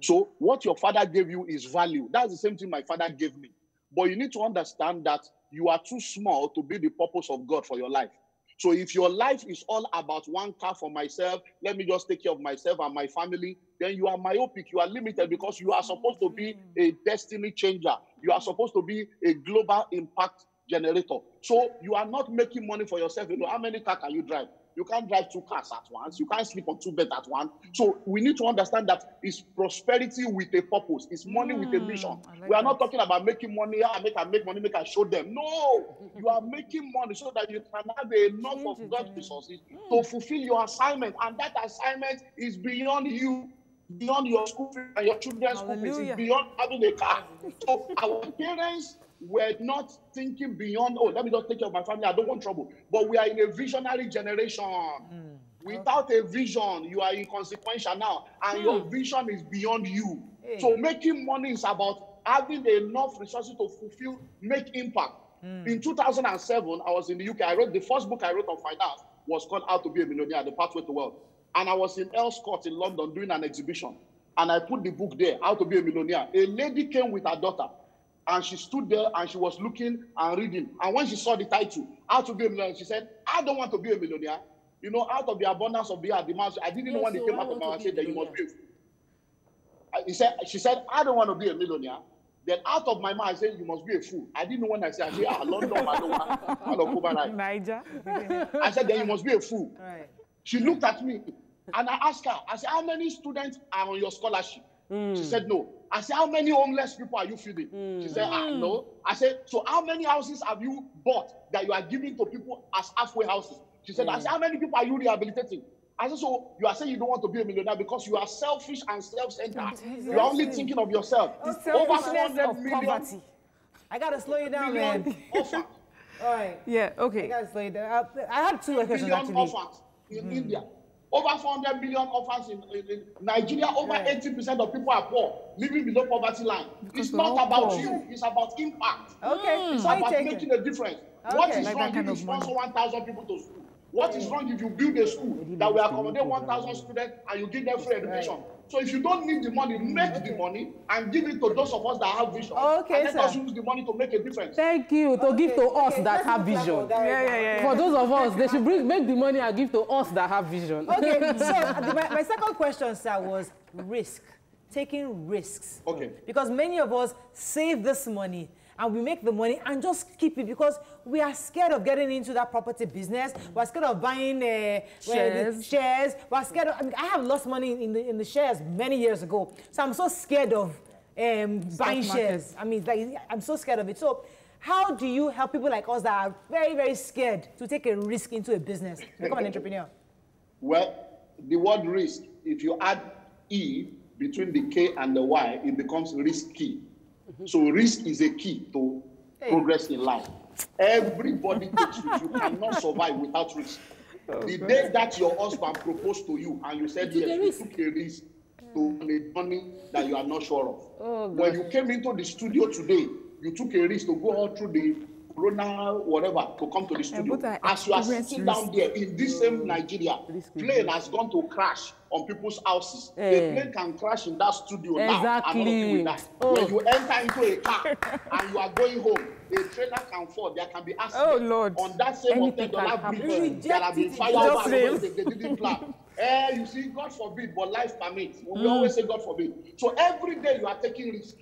So what your father gave you is value. That's the same thing my father gave me. But you need to understand that you are too small to be the purpose of God for your life. So if your life is all about one car for myself, let me just take care of myself and my family, then you are myopic, you are limited, because you are supposed to be a destiny changer. You are supposed to be a global impact generator. So you are not making money for yourself. You know, how many cars can you drive? You can't drive 2 cars at once. You can't sleep on 2 beds at once. So we need to understand that it's prosperity with a purpose. It's money with a mission. We are not talking about making money. I make money, make I show them. No, you are making money so that you can have enough of God's resources to fulfill your assignment. And that assignment is beyond you, beyond your school fees and your children's school fees. It's beyond having a car. So our parents were not thinking beyond, oh, let me just take care of my family, I don't want trouble. But we are in a visionary generation. Without a vision, you are inconsequential now, and your vision is beyond you. So making money is about having enough resources to fulfill, make impact. In 2007, I was in the UK. The first book I wrote on finance was called How to Be a Millionaire, The Pathway to Wealth. And I was in Earl's Court in London doing an exhibition. And I put the book there, How to Be a Millionaire. A lady came with her daughter. And she stood there and she was looking and reading. And when she saw the title, How to Be a Millionaire, she said, I don't want to be a millionaire. You know, out of the abundance of the heart, the mouth. I didn't know when it came out of my mouth, I said that you must be a fool. She said, I don't want to be a millionaire. Then out of my mouth, I said, you must be a fool. I didn't know when I said, London, I don't want. Niger. I said, then you must be a fool. Right. She looked at me and I asked her, I said, how many students are on your scholarship? She said, no. I said, how many homeless people are you feeding? She said, no. I said, so how many houses have you bought that you are giving to people as halfway houses? She said, I said, how many people are you rehabilitating? I said, so you are saying you don't want to be a millionaire because you are selfish and self-centered. You are only thinking of yourself. Over 400 million. Poverty. I got to slow you down, man. Orphans. All right. Yeah, okay. I got to slow you down. I had 2 questions actually. Orphans in India. Over 400 million orphans in Nigeria. Over 80% of people are poor, living below poverty line. It's not about you. It's about impact. Okay. It's about making a difference. Okay. What is wrong if you sponsor 1,000 people to school? What is wrong if you build a school that will accommodate 1,000 students and you give them free education? Right. So if you don't need the money, make the money and give it to those of us that have vision. And let us use the money to make a difference. Thank you. To give to us that have vision. For those of us, they should make the money and give to us that have vision. Okay, so my second question, sir, was risk. Taking risks. Okay. Because many of us save this money and we make the money and just keep it because we are scared of getting into that property business. We're scared of buying shares. We're scared of, I have lost money in the shares many years ago. So I'm so scared of buying shares. I mean, like, I'm so scared of it. So how do you help people like us that are very, very scared to take a risk into a business, become an entrepreneur? Well, the word risk, if you add E between the K and the Y, it becomes risky. So risk is a key to progress in life. Everybody takes risk. You cannot survive without risk. The day that your husband proposed to you and you said yes, you took a risk to make money that you are not sure of. When you came into the studio today, you took a risk to go all through the corona, whatever, to come to the studio. As you are sitting down there in this same Nigeria, plane has gone to crash on people's houses. A plane can crash in that studio now and nothing will die. When you enter into a car and you are going home, a trailer can fall. There can be accidents. On that same $10 bridge, there have been fire they didn't plan. You see, God forbid, but life permits. We always say God forbid. So every day you are taking risk.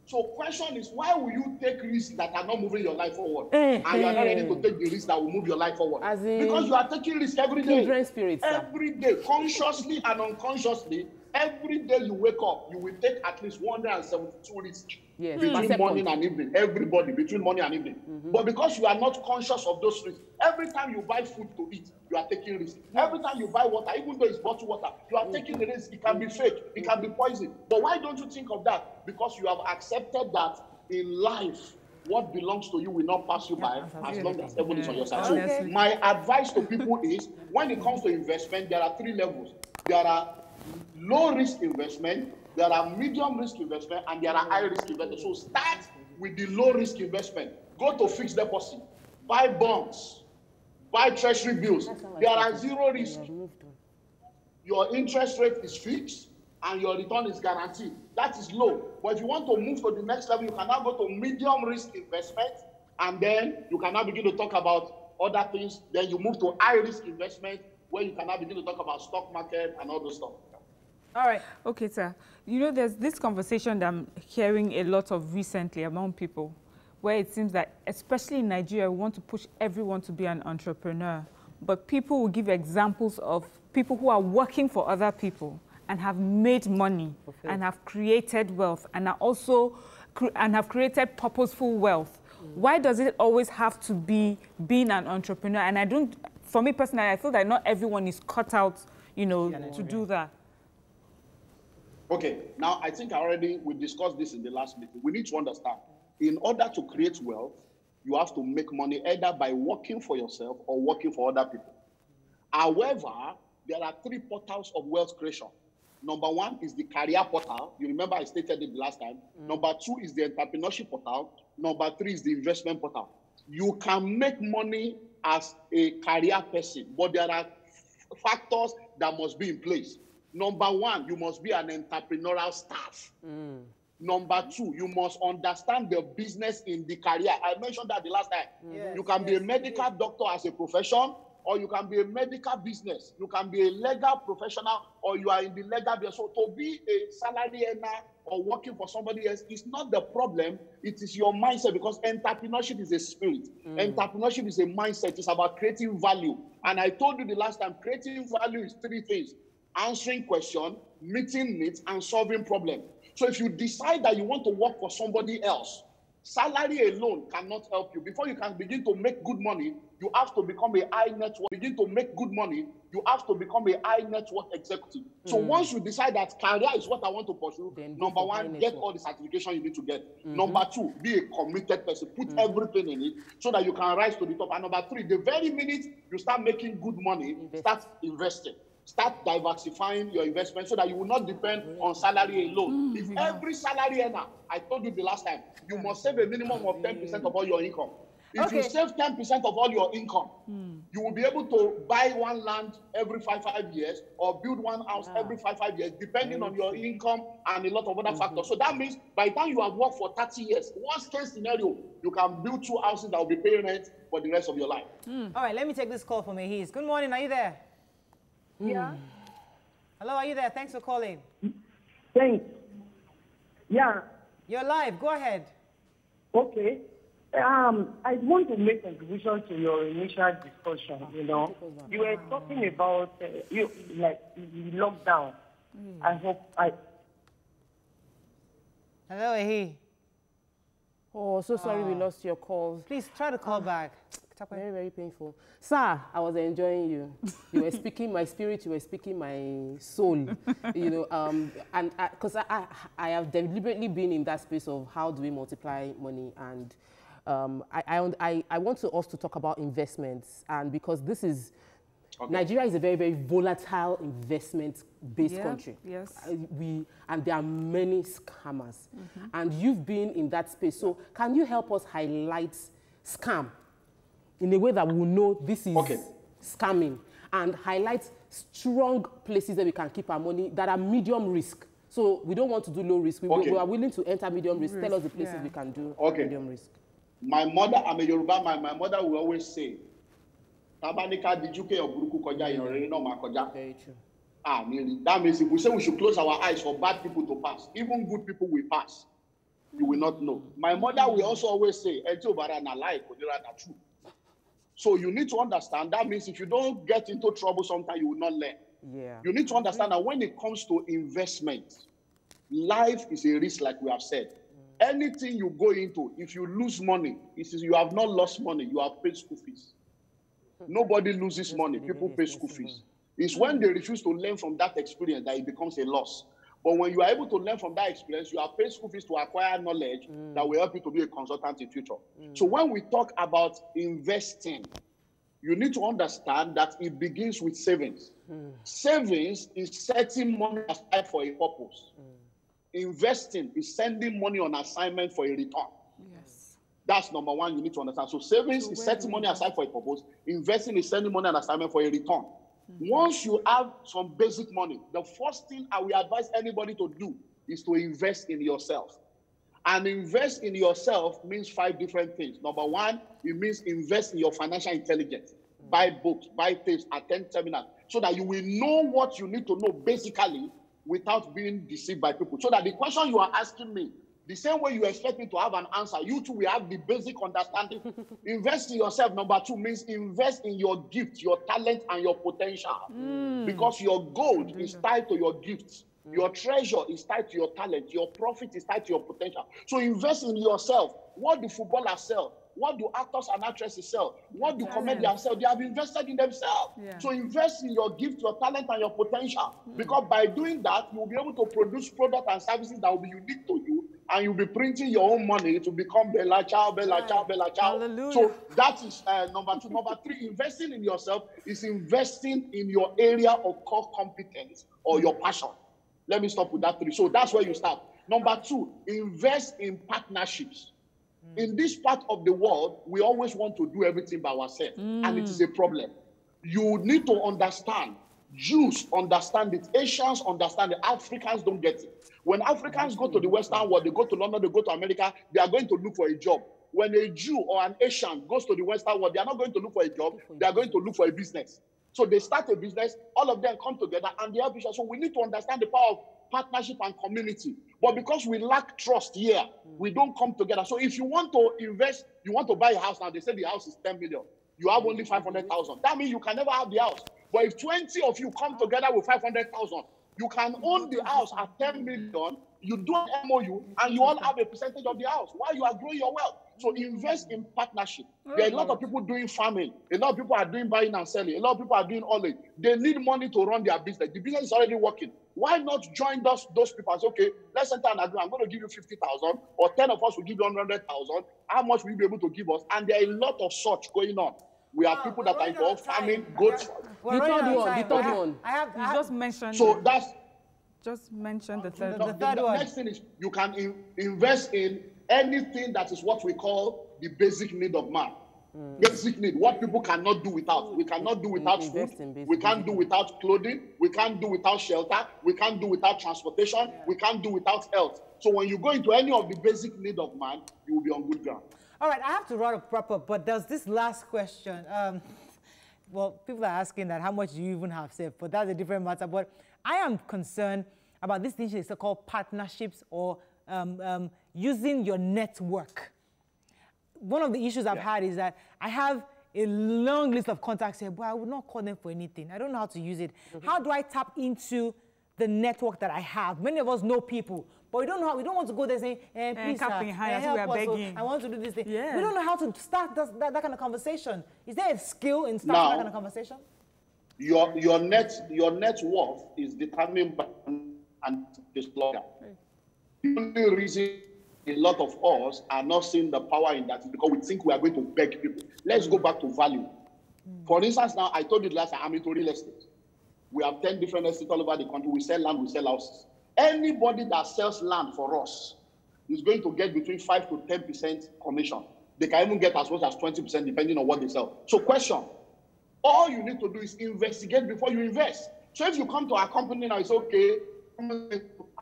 So question is, why will you take risks that are not moving your life forward? And you are not ready to take the risks that will move your life forward. Because you are taking risks every day. Spirits, every day, consciously and unconsciously, every day you wake up, you will take at least 172 risks. Yes. Between morning and evening. Everybody, between morning and evening. But because you are not conscious of those risks, every time you buy food to eat, you are taking risks. Every time you buy water, even though it's bottled water, you are taking the risk. It can be fake, it can be poison. But why don't you think of that? Because you have accepted that in life, what belongs to you will not pass you by as long as heaven is on your side. So my advice to people is, when it comes to investment, there are 3 levels. There are low risk investment, there are medium risk investment, and there are high risk investment. So start with the low risk investment. Go to fixed deposit, buy bonds, buy treasury bills. There are 0 risk. Your interest rate is fixed and your return is guaranteed. That is low. But if you want to move to the next level, you can now go to medium risk investment, and then you can now begin to talk about other things. Then you move to high risk investment, where you can now begin to talk about stock market and all those stuff. All right. Okay, sir. You know, there's this conversation that I'm hearing a lot of recently among people, where it seems that, especially in Nigeria, we want to push everyone to be an entrepreneur. But people will give examples of people who are working for other people and have made money and have created wealth and are also have created purposeful wealth. Why does it always have to be being an entrepreneur? And for me personally, I feel that not everyone is cut out, you know, to do that. Okay, now I think we discussed this in the last meeting. We need to understand, in order to create wealth, you have to make money either by working for yourself or working for other people. However, there are 3 portals of wealth creation. Number 1 is the career portal. You remember I stated it the last time. Number 2 is the entrepreneurship portal. Number 3 is the investment portal. You can make money as a career person, but there are factors that must be in place. Number 1, you must be an entrepreneurial staff. Number 2, you must understand the business in the career. I mentioned that the last time. You can be a medical doctor as a profession, or you can be a medical business. You can be a legal professional, or you are in the legal business. So to be a salary earner or working for somebody else is not the problem. It is your mindset, because entrepreneurship is a spirit. Entrepreneurship is a mindset. It's about creating value. And I told you the last time, creating value is 3 things: answering questions, meeting needs, and solving problems. So if you decide that you want to work for somebody else, salary alone cannot help you. Before you can begin to make good money, you have to become a high net worth. Begin to make good money, you have to become a high net worth executive. So once you decide that career is what I want to pursue, number 1, get all the certification you need to get. Number 2, be a committed person. Put everything in it so that you can rise to the top. And number 3, the very minute you start making good money, start investing. Start diversifying your investment so that you will not depend on salary alone. If every salary earner, I told you the last time, you must save a minimum of 10% of all your income. If you save 10% of all your income, you will be able to buy 1 land every 5 years, or build 1 house every 5 years, depending on your income and a lot of other factors. So that means by the time you have worked for 30 years, worst case scenario, you can build 2 houses that will be paying rent for the rest of your life. All right, let me take this call from Ahis. Good morning, are you there? Yeah. Hello, are you there? Thanks for calling. Thanks. Yeah. You're live. Go ahead. Okay. I want to make a contribution to your initial discussion. You know, you were talking about lockdown. I hope Hello, Ahis. Oh, so sorry we lost your call. Please try to call back. Very, very painful. Sir, I was enjoying you. You were speaking my spirit, you were speaking my soul. You know, and because I have deliberately been in that space of how do we multiply money, and I want us to talk about investments, and because this is, Nigeria is a very, very volatile investment-based country. Yes. And there are many scammers. And you've been in that space. So can you help us highlight scam in a way that we'll know this is scamming, and highlight strong places that we can keep our money that are medium risk? So we don't want to do low risk. We are willing to enter medium risk. Tell us the places we can do medium risk. My mother, I'm a Yoruba man, my mother will always say, Tabanika dijuke or buruku koja in no makoja. Very true. That means if we say we should close our eyes for bad people to pass, even good people will pass. You will not know. My mother will also always say, true. So you need to understand, that means if you don't get into trouble sometimes, you will not learn. Yeah. You need to understand that when it comes to investment, life is a risk, like we have said. Anything you go into, if you lose money, it is you have not lost money, you have paid school fees. Nobody loses money, people pay school fees. It's when they refuse to learn from that experience that it becomes a loss. But when you are able to learn from that experience, you have paid school fees to acquire knowledge that will help you to be a consultant in future. So when we talk about investing, you need to understand that it begins with savings. Savings is setting money aside for a purpose. Investing is sending money on assignment for a return. Yes. That's number one you need to understand. So savings is setting money aside for a purpose. Investing is sending money on assignment for a return. Once you have some basic money, the first thing I will advise anybody to do is to invest in yourself. And invest in yourself means 5 different things. Number one, it means invest in your financial intelligence. Buy books, buy tapes, attend seminars, so that you will know what you need to know basically without being deceived by people. So that the question you are asking me, the same way you expect me to have an answer, you too will have the basic understanding. Invest in yourself, number 2, means invest in your gift, your talent, and your potential. Because your gold is tied to your gifts. Your treasure is tied to your talent. Your profit is tied to your potential. So invest in yourself. What do footballers sell? What do actors and actresses sell? What do comedians sell? They have invested in themselves. Yeah. So invest in your gift, your talent, and your potential. Because by doing that, you will be able to produce products and services that will be unique to you, and you'll be printing your own money to become Bella Ciao, Bella Ciao, Bella Ciao. Hallelujah. So that is number 2. Number 3, investing in yourself is investing in your area of core competence or your passion. Let me stop with that 3. So that's where you start. Number 2, invest in partnerships. In this part of the world, we always want to do everything by ourselves, and it is a problem. You need to understand. Jews understand it. Asians understand it. Africans don't get it. When Africans go to the Western world, they go to London, they go to America, they are going to look for a job. When a Jew or an Asian goes to the Western world, they are not going to look for a job, they are going to look for a business. So they start a business, all of them come together, and they help each other. So we need to understand the power of partnership and community. But because we lack trust here, we don't come together. So if you want to invest, you want to buy a house now, they say the house is 10 million. You have only 500,000. That means you can never have the house. But if 20 of you come together with 500,000, you can own the house at 10 million, you do an MOU, and you all have a percentage of the house while you are growing your wealth. So invest in partnership. There are a lot of people doing farming. A lot of people are doing buying and selling. A lot of people are doing all it. They need money to run their business. The business is already working. Why not join those people and say, okay, let's enter an agreement. I'm going to give you 50,000, or 10 of us will give you 100,000. How much will you be able to give us? And there are a lot of such going on. We have people that are involved farming, goats. The third one. You just mentioned. So that's. Just mentioned the third one. The next thing is you can invest in anything that is what we call the basic need of man. Basic need, what people cannot do without. We cannot do without food. We can't do without clothing. We can't do without shelter. We can't do without transportation. We can't do without health. So when you go into any of the basic need of man, you will be on good ground. All right, I have to wrap up, but there's this last question. Well, people are asking that how much do you even have saved, but that's a different matter. But I am concerned about this thing that's called partnerships or using your network. One of the issues I've had is that I have a long list of contacts here, but I would not call them for anything. I don't know how to use it. How do I tap into the network that I have? Many of us know people, but we don't know how. We don't want to go there saying, please, help us, I want to do this thing. Yeah. We don't know how to start that kind of conversation. Is there a skill in starting that kind of conversation? Your net worth is determined by and disclosure. The only reason a lot of us are not seeing the power in that is because we think we are going to beg people. Let's go back to value. For instance, now I told you last time I'm into real estate. We have 10 different estates all over the country. We sell land, we sell houses. Anybody that sells land for us is going to get between 5 to 10% commission. They can even get as much as 20% depending on what they sell. So question, all you need to do is investigate before you invest. So if you come to our company now, it's okay, I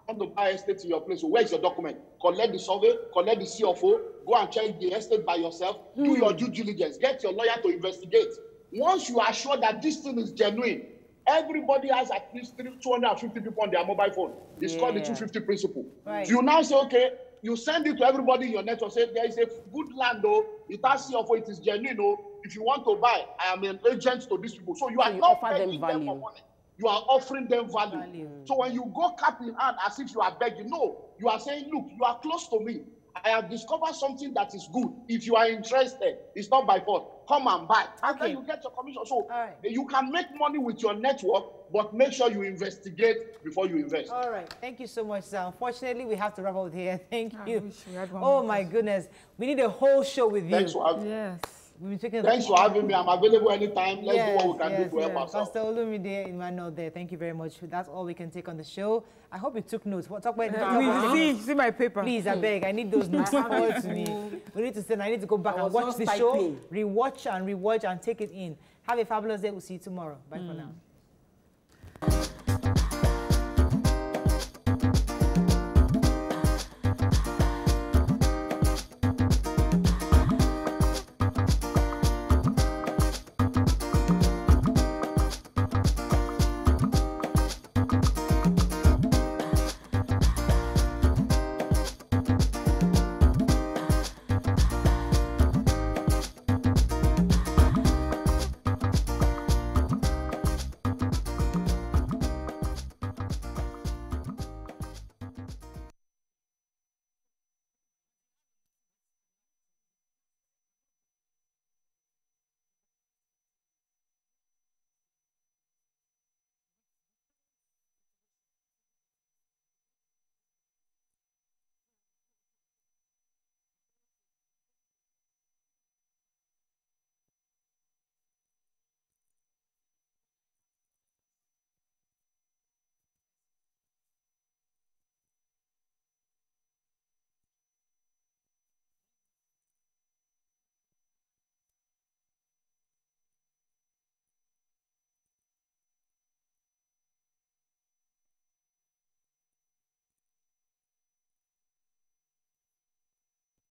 want to buy estate in your place. So where's your document? Collect the survey, collect the CFO, go and check the estate by yourself, do your due diligence, get your lawyer to investigate. Once you are sure that this thing is genuine, everybody has at least 250 people on their mobile phone. It's called the 250 principle. Right. So you now say, okay, you send it to everybody in your network, say there is a good land, though, it has CFO, it is genuine, though. If you want to buy, I am an agent to these people. So you are not begging them for money. You are offering them value. So when you go cap in hand as if you are begging, no, you are saying, look, you are close to me. I have discovered something that is good. If you are interested, it's not by force. Come and buy. And then you get your commission. So you can make money with your network, but make sure you investigate before you invest. All right. Thank you so much, sir. Unfortunately, we have to wrap up here. Thank you. Oh, my goodness. We need a whole show with you. Thanks for having me. Yes. Thanks for having me. I'm available anytime. Let's do what we can do to help ourselves. Pastor Olumide in my note there. Thank you very much. That's all we can take on the show. I hope you took notes. Talk about it. See my paper. Please, I beg. I need those notes forward to me. We need to send. I need to go back and watch the show, rewatch and take it in. Have a fabulous day. We'll see you tomorrow. Bye for now.